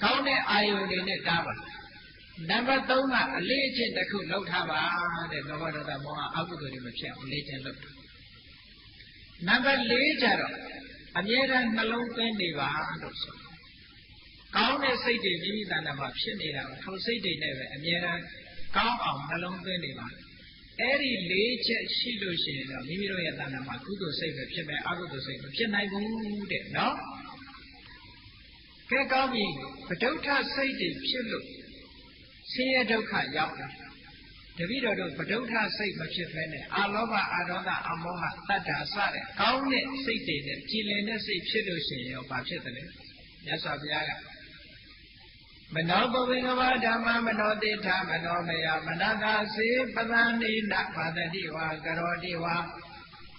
ကောင်းတဲ့အာယုန်တွေနဲ့တားပါနံပါတ်3ကအလေးအကျင့်တစ်ခုလုပ်ထားပါတဲ့လောဘဒေါသမောဟအကုသိုလ်တွေမဖြစ်အောင်အလေးအကျင့်လုပ်တာနံပါတ်4ကျတော့အမြဲတမ်းနှလုံးသွင်းနေပါလို့ဆိုကောင်းတဲ့စိတ်တွေမိမိတဏ္ဍာမှာဖြစ်နေတာကိုထိုစိတ်တွေနဲ့ပဲအမြဲတမ်းကောင်းအောင်နှလုံးသွင်းနေပါအဲ့ဒီ4ချက်ရှိလို့ရှိရင်တော့မိမိတို့ရဲ့တဏ္ဍာမှာကုသိုလ်စိတ်ပဲဖြစ်မယ်အကုသိုလ်စိတ်မဖြစ်နိုင်ဘူးတဲ့နော် ကဲကောင်းပြီပဋုဋ္ဌစိတ်တွေဖြစ်လို့ဆင်းရဲဒုက္ခရောက်တယ်တပည့်တော်တို့ပဋုဋ္ဌစိတ်မဖြစ်ဘဲနဲ့အာလောဘအာဒေါသအမောဟတတ္တာစတဲ့ကောင်းတဲ့စိတ်တွေနဲ့ကြည်လင်တဲ့စိတ်ဖြစ်လို့ရှိရင်ရောဘာဖြစ်တယ်လဲမြတ်စွာဘုရားကမနောပဝေကဝဓမ္မမနောတိဋ္ဌမနောမယမနတာစေပသန္တိနဘာတတိဝါကရောတိဝါ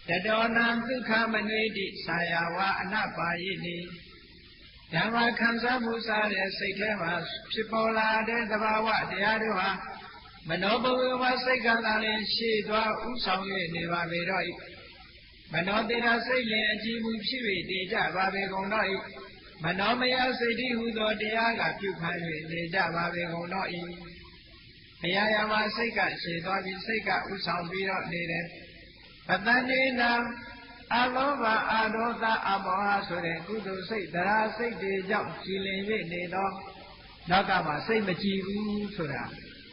တတောနံဒုက္ခမနွေတိဆာယဝါအနပါယိတိဓမ္မခံစားမှုစားတဲ့စိတ်ထဲမှာဖြစ်ပေါ်လာတဲ့သဘာဝတရားတွေဟာမနောပဝေကဝစိတ်ကသာလျှင်ရှေ့သွားဥဆောင်၍နေပါပေတော့၏မနောတိဋ္ဌစိတ်လျင်အကြည်မှုဖြစ်၍တည်ကြပါပေကုန်တော့၏မနောမယစိတ်တိဟုသောတရားကပြုခံ၍နေကြပါပေကုန်တော့၏အရာရာမှာစိတ်ကရှေ့သွားပြီးစိတ်ကဥဆောင်ပြီးတော့နေတယ်ပတ္တနေနာအလောဘအာဒေါသအမောဟဆိုတဲ့ကုသိုလ်စိတ်တရားစိတ်တွေကြောင့်ကြည်လင်၍နေတော့နောက်ကမှစိတ်မကြည်ဘူးဆိုတာ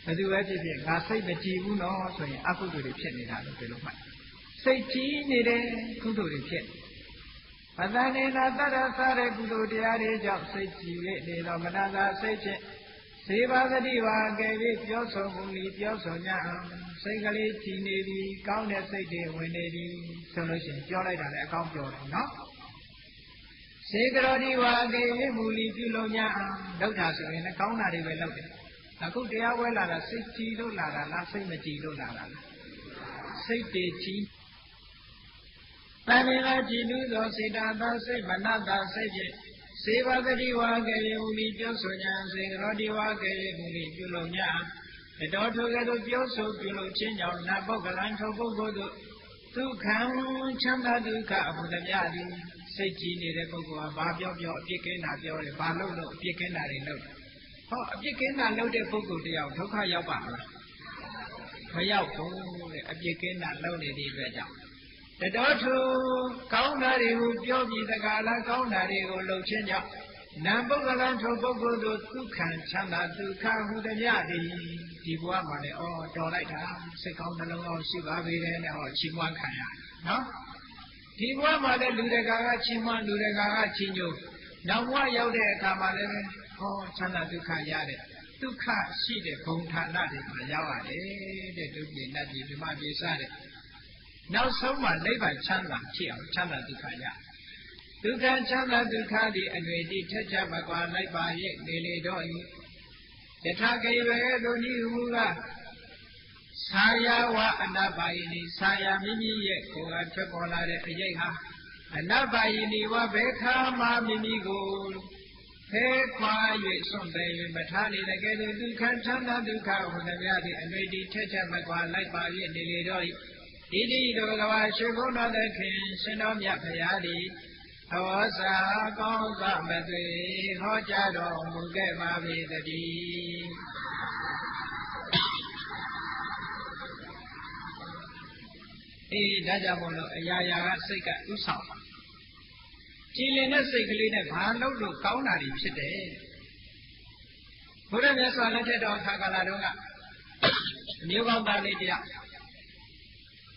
ဘယ်သူပဲဖြစ်ဖြစ်ငါစိတ်မကြည်ဘူးနော်ဆိုရင်အကုသိုလ်တွေဖြစ်နေတာလို့ပြောလို့မှတ်စိတ်ကြည်နေတဲ့ကုသိုလ်တွေဖြစ်ပတ္တနေနာတတ္တဆတဲ့ကုသိုလ်တရားတွေကြောင့်စိတ်ကြည်၍နေတော့မနာသာစိတ်ဖြင့်စေပါသတိဝါကဲ၍ပြောဆိုမှုလီပြောဆို냐စိတ်ကလေးကြည်နေပြီကောင်းတဲ့စိတ်တွေဝင်နေပြီဆိုလို့ရှိရင်ပြောလိုက်တာလည်းအကောင်းပြောတယ်နော်စေကရောဒီဝါကဲ၍မူလီပြုလို့냐လောက်တာဆိုရင်လည်းကောင်းတာတွေပဲလောက်တယ်အခုတရားဝဲလာတာစိတ်ကြည်လို့လာတာလားစိတ်မကြည်လို့လာတာလားစိတ်တွေကြည်တဏှာကြည်လူသောစေတသာစိတ်မနတာစိတ်ဖြင့်စေဝသတိဝါကဲ၍မူလီပြောဆို냐စေကရောဒီဝါကဲ၍မူလီပြုလို့냐တတော်ထိုကဲ့သို့ပြောဆိုပြုလို့ခြင်းကြောင့်နတ်ပုဂ္ဂလံထိုပုဂ္ဂိုလ်တို့ဒုက္ခံချမ်းသာဒုက္ခအမှုတမျှသည်စိတ်ကြည်နေတဲ့ပုဂ္ဂိုလ်ဟာဘာပြောပြောအပြစ်ကင်းတာပြောတယ်ဘာလို့လို့အပြစ်ကင်းတာတွေလုပ်တယ်ဟောအပြစ်ကင်းတာလုပ်တဲ့ပုဂ္ဂိုလ်တယောက်ဒုက္ခရောက်ပါမလားမရောက်ဘူးတဲ့အပြစ်ကင်းတာလုပ်နေတဲ့အတွက်ကြောင့်တတော်ထိုကောင်းတာတွေကိုပြောပြီးတကားလားကောင်းတာတွေကိုလုပ်ခြင်းကြောင့်နံပုဂ္ဂလံထိုပုဂ္ဂိုလ်တို့ဒုက္ခံချမ်းသာဒုက္ခဟုတမျှသည်ဒီဘဝမှာလည်းတော်လိုက်တာစိတ်ကောင်းနှလုံးကောင်းရှိပါပေတယ်နဲ့ချီးမွမ်းခံရနော်ဒီဘဝမှာလည်းလူတကာကချီးမွမ်းလူတကာကချီးညိုနောက်ဘဝရောက်တဲ့အခါမှာလည်းချမ်းသာဒုက္ခရတဲ့ဒုက္ခရှိတဲ့ဘုံဌာနတွေမှာရောက်ရတယ်တဲ့ဒုက္ခနတ်ပြည်ဓမ္မပြည်စတဲ့နောက်ဆုံးမှာနိဗ္ဗာန်ချမ်းသာဖြစ်အောင်ချမ်းသာဒုက္ခရဒုက္ခချမ်းသာဒုက္ခသည်အတွေ့အထိထက်ချမကွာလိုက်ပါရဲ့နေလေတော့၏ယထာကေဝေတို့ဤဟူကဆာယဝအနပါယိနိဆာယမိမိရဲ့ကိုယ်ကထွက်ပေါ်လာတဲ့အရေးဟာအနပါယိနိဝဘေခာမမိမိကိုဖဲခွာ၍စွန့်ပယ်၍မထားလေတကယ်လို့ဒုက္ခချမ်းသာဒုက္ခဟူသည်များသည်အတွေ့အထိထက်ချမကွာလိုက်ပါရဲ့နေလေတော့၏ဣတိတို့ကဘာရှိဘုရားသခင်ရှင်တော်မြတ်ဖရာသည်ဟောစာကောင်းစွာမသွေဟောကြားတော်မူခဲ့ပါပေတည်းဒါကြောင့်မို့လို့အရာရာကစိတ်ကဥဆောင်ကြည်လင်တဲ့စိတ်ကလေးနဲ့ဘာလို့လို့ကောင်းတာတွေဖြစ်တယ်ဘုရားမြတ်စွာလက်ထက်တော်ခါကာလတုန်းကမျိုးကောင်းသားလေးတယောက်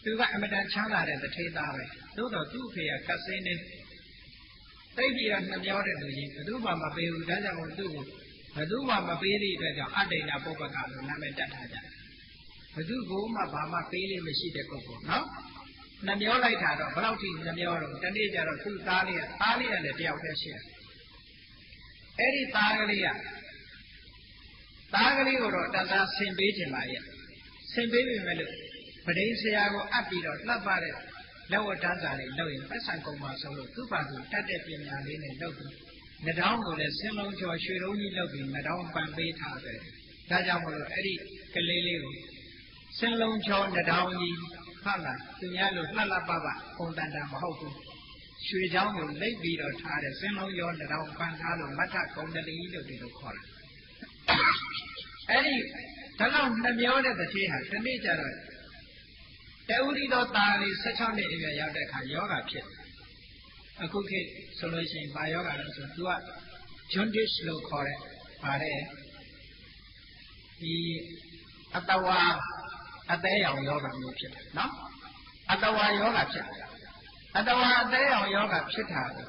သူကအမတန်ချမ်းသာတဲ့တထေးသားပဲသို့တော်သူ့အဖေကကတ်စင်းနေသိပြီးတော့နှမျောတဲ့လူကြီးဘယ်သူမှမပေးဘူးဒါကြောင့်မို့သူ့ကိုဘယ်သူမှမပေးသည့်အတွက်ကြောင့်အတ္တိဏပုပ္ပကလို့နာမည်တက်ထားကြတယ်ဘယ်သူကိုမှဘာမှပေးလို့မရှိတဲ့ပုဂ္ဂိုလ်နော်နှမျောလိုက်တာတော့ဘယ်လောက်ထိနှမျောတော့တနေ့ကျတော့သူ့သားလေးကလည်းတယောက်တည်းရှိတယ်အဲ့ဒီသားကလေးကိုတော့တသားဆင်ပေးခြင်းပါရဲ့ဆင်ပေးပြီမဲ့လို့ပဒိဆရာကိုအပ်ပြီးတော့လှပ်ပါတဲ့လက်ဝတ်တန်းစာလေးလုပ်ရင်ပတ်စံကုန်ပါဆိုလို့သူ့ဘာသူတတ်တဲ့ပညာလေးနဲ့လုပ်ပြီးနှတောင်းကိုလည်းဆင်းလုံးကျော်ရွှေလုံးကြီးလုပ်ပြီးနှတောင်းပန်ပေးထားတယ်ဒါကြောင့်မို့လို့အဲ့ဒီကလေးလေးကိုဆင်းလုံးကျော်နှတောင်းကြီးဟုတ်လားသူများလို့လှလှပပပုံတန်တာမဟုတ်ဘူးရွှေချောင်းကိုလိပ်ပြီးတော့ထားတယ်ဆင်းလုံးကျော်နှတောင်းပန်ထားလို့မထကုံတလီလို့ဒီလိုခေါ်တယ်အဲ့ဒီဒါတော့နှမျောတဲ့တစ်သေးဟာဒီနေ့ကျတော့တဥရိသောတာလေး16နှစ်အရွယ်ရောက်တဲ့အခါယောဂဖြစ်အခုခေတ်ဆိုလို့ရှိရင်ဘာယောဂလဲဆိုသူက jaundice လို့ခေါ်တဲ့ပါတယ်ဒီအတဝါအသေးရောင်ယောဂမျိုးဖြစ်တယ်နော်အတဝါယောဂဖြစ်တယ်အတဝါအသေးရောင်ယောဂဖြစ်တာကို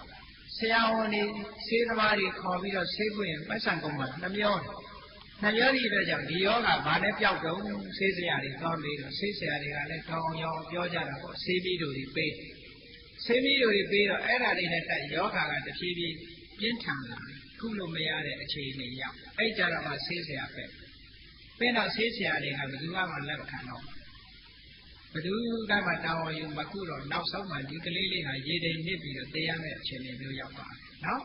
ဆရာဝန်တွေဆေးသမားတွေခေါ်ပြီးတော့ဆေးပွင့်ပတ်စံကုန်မှာနှမျောဒီအတွက်ကြောင့်ဒီယောဂဘာနဲ့ပျောက်တော့ဆေးဆရာတွေကောင်းပြီးတော့ဆေးဆရာတွေကလည်းတောင်းရောင်ပြောကြတာပေါ့ဆေးပြီးတို့တွေပေးဆေးပြီးတို့တွေပေးတော့အဲ့ဒါတွေနဲ့တက်ယောဂကတဖြည်းဖြည်းပြင်းထန်လာခုလို့မရတဲ့အခြေအနေရောက်အဲ့ကြတော့မှဆေးဆရာပဲပင်းတော့ဆေးဆရာတွေကဘယ်သူမှလက်မခံတော့ဘယ်သူကမှတောင်းယူမခုတော့နောက်ဆုံးမှဒီကလေးလေးဟာရေတိမ်နစ်ပြီးတော့တရားမဲ့အခြေအနေမျိုးရောက်သွားတယ်နော်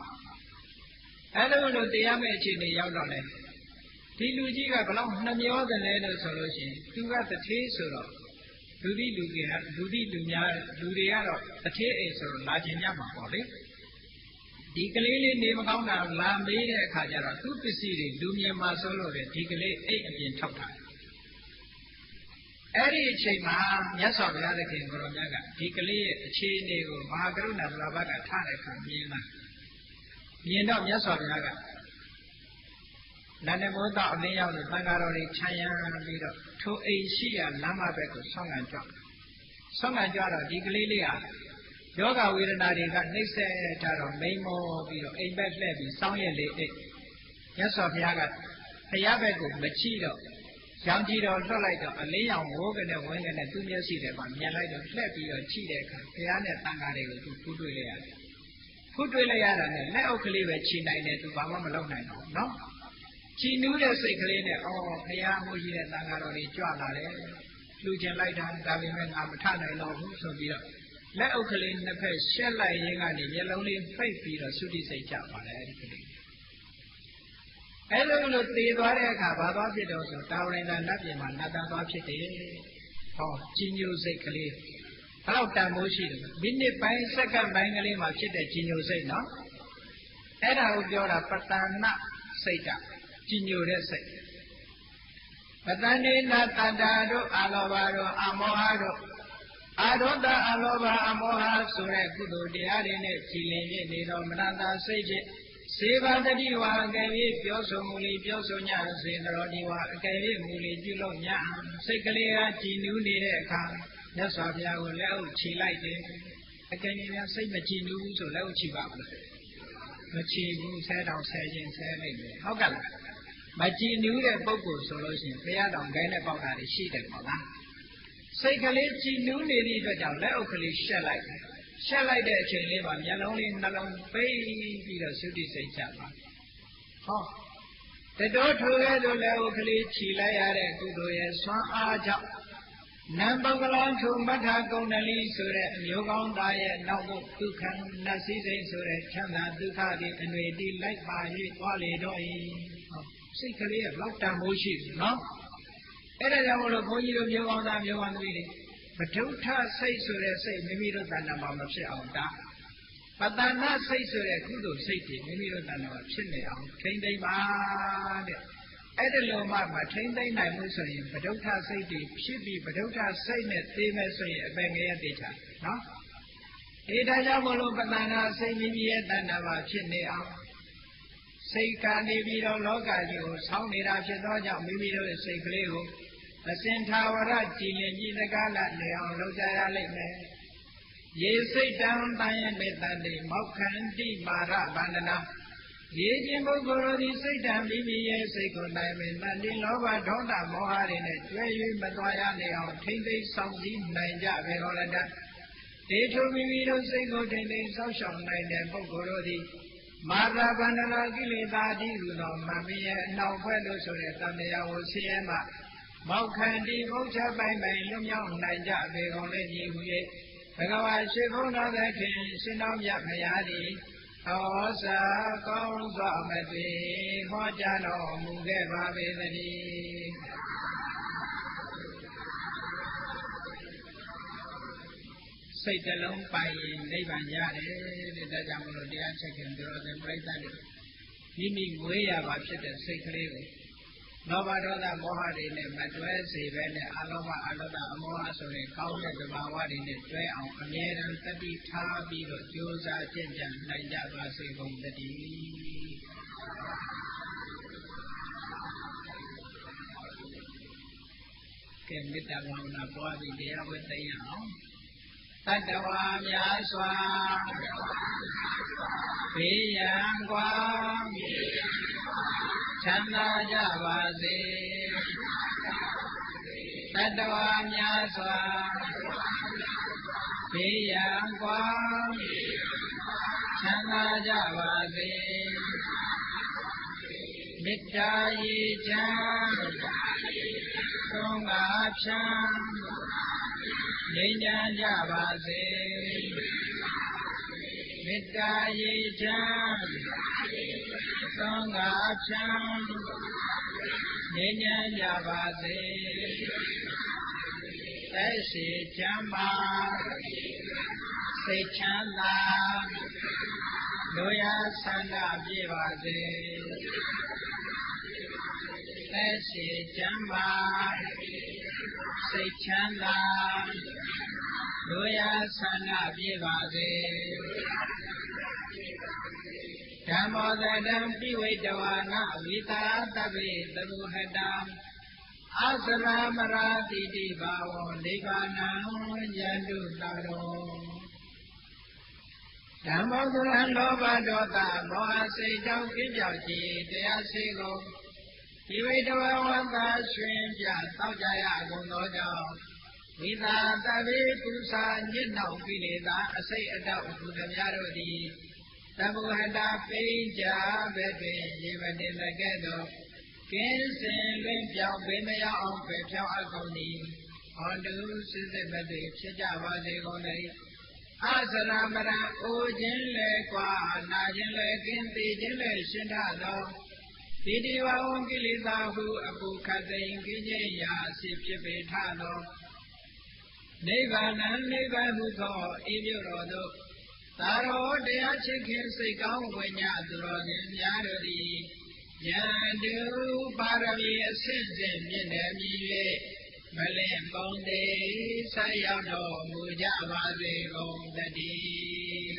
အဲ့လိုတရားမဲ့အခြေအနေရောက်တော့လေဒီလူကြီးကဘလောက်နှမျောတယ်လဲလို့ဆိုလို့ရှိရင်သူကတထေးဆိုတော့လူတွေကတော့တထေးအိမ်ဆိုတော့လာခြင်းညမှာပေါ့လေဒီကလေးလေးနေမကောင်းတာလာမေးတဲ့အခါကျတော့သူ့ပစ္စည်းတွေလူမြင်မှာဆိုလို့ပဲဒီကလေးအိတ်အပြင်ထောက်တာအဲ့ဒီအချိန်မှာမြတ်စွာဘုရားသခင်ကိုရောမြတ်ကဒီကလေးရဲ့အခြေအနေကိုမဟာကရုဏာဘုရားဘကထားတဲ့အခါမြင်တော့မြတ်စွာဘုရားကနန္ဒမောတအလင်းရောက်လို့သံဃာတော်တွေခြံရံပြီးတော့ထိုအိမ်ရှိရာလမ်းမဘက်ကိုဆောင်းကန်ကြွတော့ဒီကလေးလေးဟာယောဂဝေဒနာတွေကနှိမ့်ဆက်ထားတော့မိန်မောပြီးတော့အိမ်ဘက်လှည့်ပြီးစောင်းရက်လေးအိတ်မြတ်စွာဘုရားကဘုရားဘက်ကိုမကြည့်တော့ရောင်ကြည့်တော့လွှတ်လိုက်တော့အလင်းရောင်ဝိုးကနေဝင်းကနေသူ့မျက်စိထဲမှာမြင်လိုက်တော့လှည့်ပြီးတော့ကြည့်တဲ့အခါဘုရားနဲ့သံဃာတွေကိုသူဖူးတွေ့လိုက်ရတယ်ဖူးတွေ့လိုက်ရတာနဲ့လက်အုပ်ကလေးပဲခြိနိုင်တယ်သူဘာမှမလုပ်နိုင်တော့နော်ကြည်နူးတဲ့စိတ်ကလေးနဲ့အော်ဘုရားမှုရှိတဲ့သံဃာတော်တွေကြွလာတယ်လှူကျင်လိုက်တာဒါပေမဲ့ငါမထနိုင်တော့ဘူးဆိုပြီးတော့လက်အုပ်ကလေးနှစ်ဖက်ရှက်လိုက်ရင်းကနေမျက်လုံးလေးပိတ်ပြီးတော့သုတိစိတ်ကြပါတယ်အဲ့ဒီကလေးအဲ့လိုသေသွားတဲ့အခါဘာသွားဖြစ်တော့ဆိုတာဝရိန္ဒနတ်ပြည်မှာနတ်သားသွားဖြစ်တယ်ဟောကြီးညိုစိတ်ကလေးဘယ်တော့တန်မိုးရှိတယ်မိနစ်ပိုင်းစက္ကန့်ပိုင်းကလေးမှာဖြစ်တဲ့ကြီးညိုစိတ်နော်အဲ့ဒါကိုပြောတာပတ္တနာစိတ်ကကြီးညိုတဲ့စိတ်ပတ္တနေနာတတ္တာတို့အာလောဘတို့အမောဟတို့အာဒေါသအလောဘအမောဟဆိုတဲ့ကုသိုလ်တရားတွေနဲ့ကြည်လင်ပြည့်နေတော်မနတာစိတ်ဖြင့်စေဘာတတိဝါအကယ်၍ပြောဆိုမူလီပြောဆိုညစေတော်ဒီဝါအကယ်၍မူလီပြုလို့ညစိတ်ကလေးကကြည်နူးနေတဲ့အခါမြတ်စွာဘုရားကိုလက်အုပ်ချီလိုက်တယ်အကယ်၍စိတ်မကြည်နူးဘူးဆိုလက်အုပ်ချီပါမလားမချီဘူးဆဲတောင်ဆဲခြင်းဆဲလိုက်တယ်ဟုတ်ကဲ့လားမကြည်နူးတဲ့ပုဂ္ဂိုလ်ဆိုလို့ရှိရင်ဘုရားတော်ဂိုင်းနဲ့ပေါက်တာတွေရှိတယ်ပေါ့လားစိတ်ကလေးကြည်နူးနေသည့်အတွက်ကြောင့်လက်အုပ်ကလေးရှက်လိုက်တဲ့အချိန်လေးမှာမျက်လုံးလေးနှလုံးပိတ်ပြီးတော့သုတိစိတ်ချပါဟောတတော်ထိုရဲ့တို့လက်အုပ်ကလေးခြီလိုက်ရတဲ့ကုသိုလ်ရဲ့ဆွမ်းအားကြောင့်နံပုဂ္ဂလံထုမထကုဏ္ဏလီဆိုတဲ့အမျိုးကောင်းသားရဲ့နောက်ဘုဒုက္ခနတ်စည်းစိမ်ဆိုတဲ့ချမ်းသာဒုက္ခတွေအနွေတိလိုက်ပါ၍သွားလေတော့၏စိတ်ကလေးရဲ့လောက်တန်မိုးရှိတယ်နော်အဲ့ဒါကြောင့်မလို့ဘုန်းကြီးတို့မျိုးကောင်းသားမျိုးကောင်းသမီးတွေပဋုဋ္ဌစိတ်ဆိုတဲ့စိတ်မိမိတို့တဏ္ဍာမှာမဖြစ်အောင်ဒါပတ္တနာစိတ်ဆိုတဲ့ကုသိုလ်စိတ်တွေမိမိတို့တဏ္ဍာမှာဖြစ်နေအောင်ထိမ့်သိမ့်ပါတဲ့အဲ့ဒါလိုမှမထိမ့်သိမ့်နိုင်ဘူးဆိုရင်ပဋုဋ္ဌစိတ်တွေဖြစ်ပြီးပဋုဋ္ဌစိတ်နဲ့သိမဲ့ဆိုရင်အပေငရဲသိချာနော်ဒီဒါကြောင့်မလို့ပတ္တနာစိတ်မိမိရဲ့တဏ္ဍာမှာဖြစ်နေအောင်စိတ်ကနေပြီးတော့လောကကြီးကိုဆောင်းနေတာဖြစ်သောကြောင့်မိမိတို့ရဲ့စိတ်ကလေးကိုအစဉ်သာဝရကြည်လင်ကြည်တကားလာနေအောင်လုပ်ကြရလိမ့်မယ်။ရေစိတ်တံတန်ရဲ့မေတ္တာတိမောက္ခန္တိမာရဗန္ဒနာရေခြင်းပုဂ္ဂိုလ်တို့သည်စိတ်တံမိမိရဲ့စိတ်ကိုနိုင်မယ်တန်တိလောဘဒေါသမောဟတွေနဲ့ကျွဲ၍မသွားရနေအောင်ထိမ့်သိမ်းဆောင်စည်းနိုင်ကြပေတော်လည်းတတ်ဒေထုမိမိတို့စိတ်ကိုထိမ့်သိမ်းဆောက်ရှောက်နိုင်တဲ့ပုဂ္ဂိုလ်တို့သည်မာရဗန္ဒနာကိလေသာတိဟုသောမမရဲ့အနောက်ဘက်လို့ဆိုတဲ့တန်တရားကိုဆင်းရဲမှမောက္ခန္တိဘုချပိုင်ပိုင်လွတ်မြောက်နိုင်ကြပေကုန်လေကြီးဟူ၍ဘဂဝါရှိခိုးတော်သခင်ရှင်တော်မြတ်မယားသည်ဩဇာကောင်းစွာမသွေဟောကြားတော်မူခဲ့ပါပေသတည်းစိတ်တလုံးပိုင်ရင်နိဗ္ဗာန်ရတယ်တဲ့ဒါကြောင့်မလို့တရားချက်ခင်တို့တဲ့ပြိဿတွေမိမိငွေရပါဖြစ်တဲ့စိတ်ကလေးကိုလောဘဒေါသမောဟတွေနဲ့မတွဲစေပဲနဲ့အလောဘအလောဘအမောဟဆိုတဲ့ကောင်းတဲ့သဘာဝတွေနဲ့တွဲအောင်အမြဲတမ်းတတိထားပြီးတော့ကြိုးစားကျင့်ကြံနိုင်ကြပါစေကုန်သတည်းကဲမေတ္တာဘာဝနာပွားပြီးတရားဝဲသိရအောင် တတ္တဝါများစွာဘေးရန်ကွာချမ်းသာကြပါစေတတ္တဝါများစွာဘေးရန်ကွာချမ်းသာကြပါစေမေတ္တာရေချမ်းသုံးပါးဖြံငြိမ်းချမ်းကြပါစေမေတ္တာရေချမ်းသုံးပါးဖြံငြိမ်းချမ်းကြပါစေသက်ရှိချမ်းသာစိတ်ချမ်းသာတို့ရဆန္ဒပြပါစေသက်ရှိချမ်းသာစိတ်ချမ်းသာတို့ရဆန္ဒပြပါစေဓမ္မောတတံပိဝိတဝါနဝိတာတဗ္ဗေသရုဟတံအသရမရာတိတိဘာဝောနိဗ္ဗာနံယန္တုတရောဓမ္မောသရံလောဘဒေါသမောဟစိတ်ကြောင့်ပြပြောက်ခြင်းတရားစေကုန်ဒီဝိတဝဝတ္တရွှင်ပြသောက်ကြရကုန်သောကြောင့်ဝိသာတဗ္ဗေပုစာညစ်နှောက်ကိလေသာအစိတ်အတောက်သူတို့များတို့သည်သဗ္ဗဟတာပိဉ္စဘက်တွင်ရေမတင်တဲ့ကဲ့သို့ကင်းစင်လွင်ပြောင်းပေမရအောင်ပဲဖြောင်းအပ်ကုန်သည်ဟောတုစစ်စစ်မသိဖြစ်ကြပါစေကုန်လေအသရမရအိုခြင်းလဲကွာနာခြင်းလဲကင်းသိခြင်းလဲရှင်းထသောဒီဒီဝဝံကိလေသာဟုအပုခတ်သိင်ကိဉ္စရာအစီဖြစ်ပေထသောနိဗ္ဗာန်နိဗ္ဗာန်ဟုသောဤမြို့တော်သို့သာရောတရားချစ်ခင်စိတ်ကောင်းဝိညာသူတော်ရှင်များတို့သည်ယန္တုပါရမီအစစ်စစ်မြင့်တယ်မြည်၍မလင့်ပုံသေးဆက်ရောက်တော်မူကြပါစေကုန်တည်း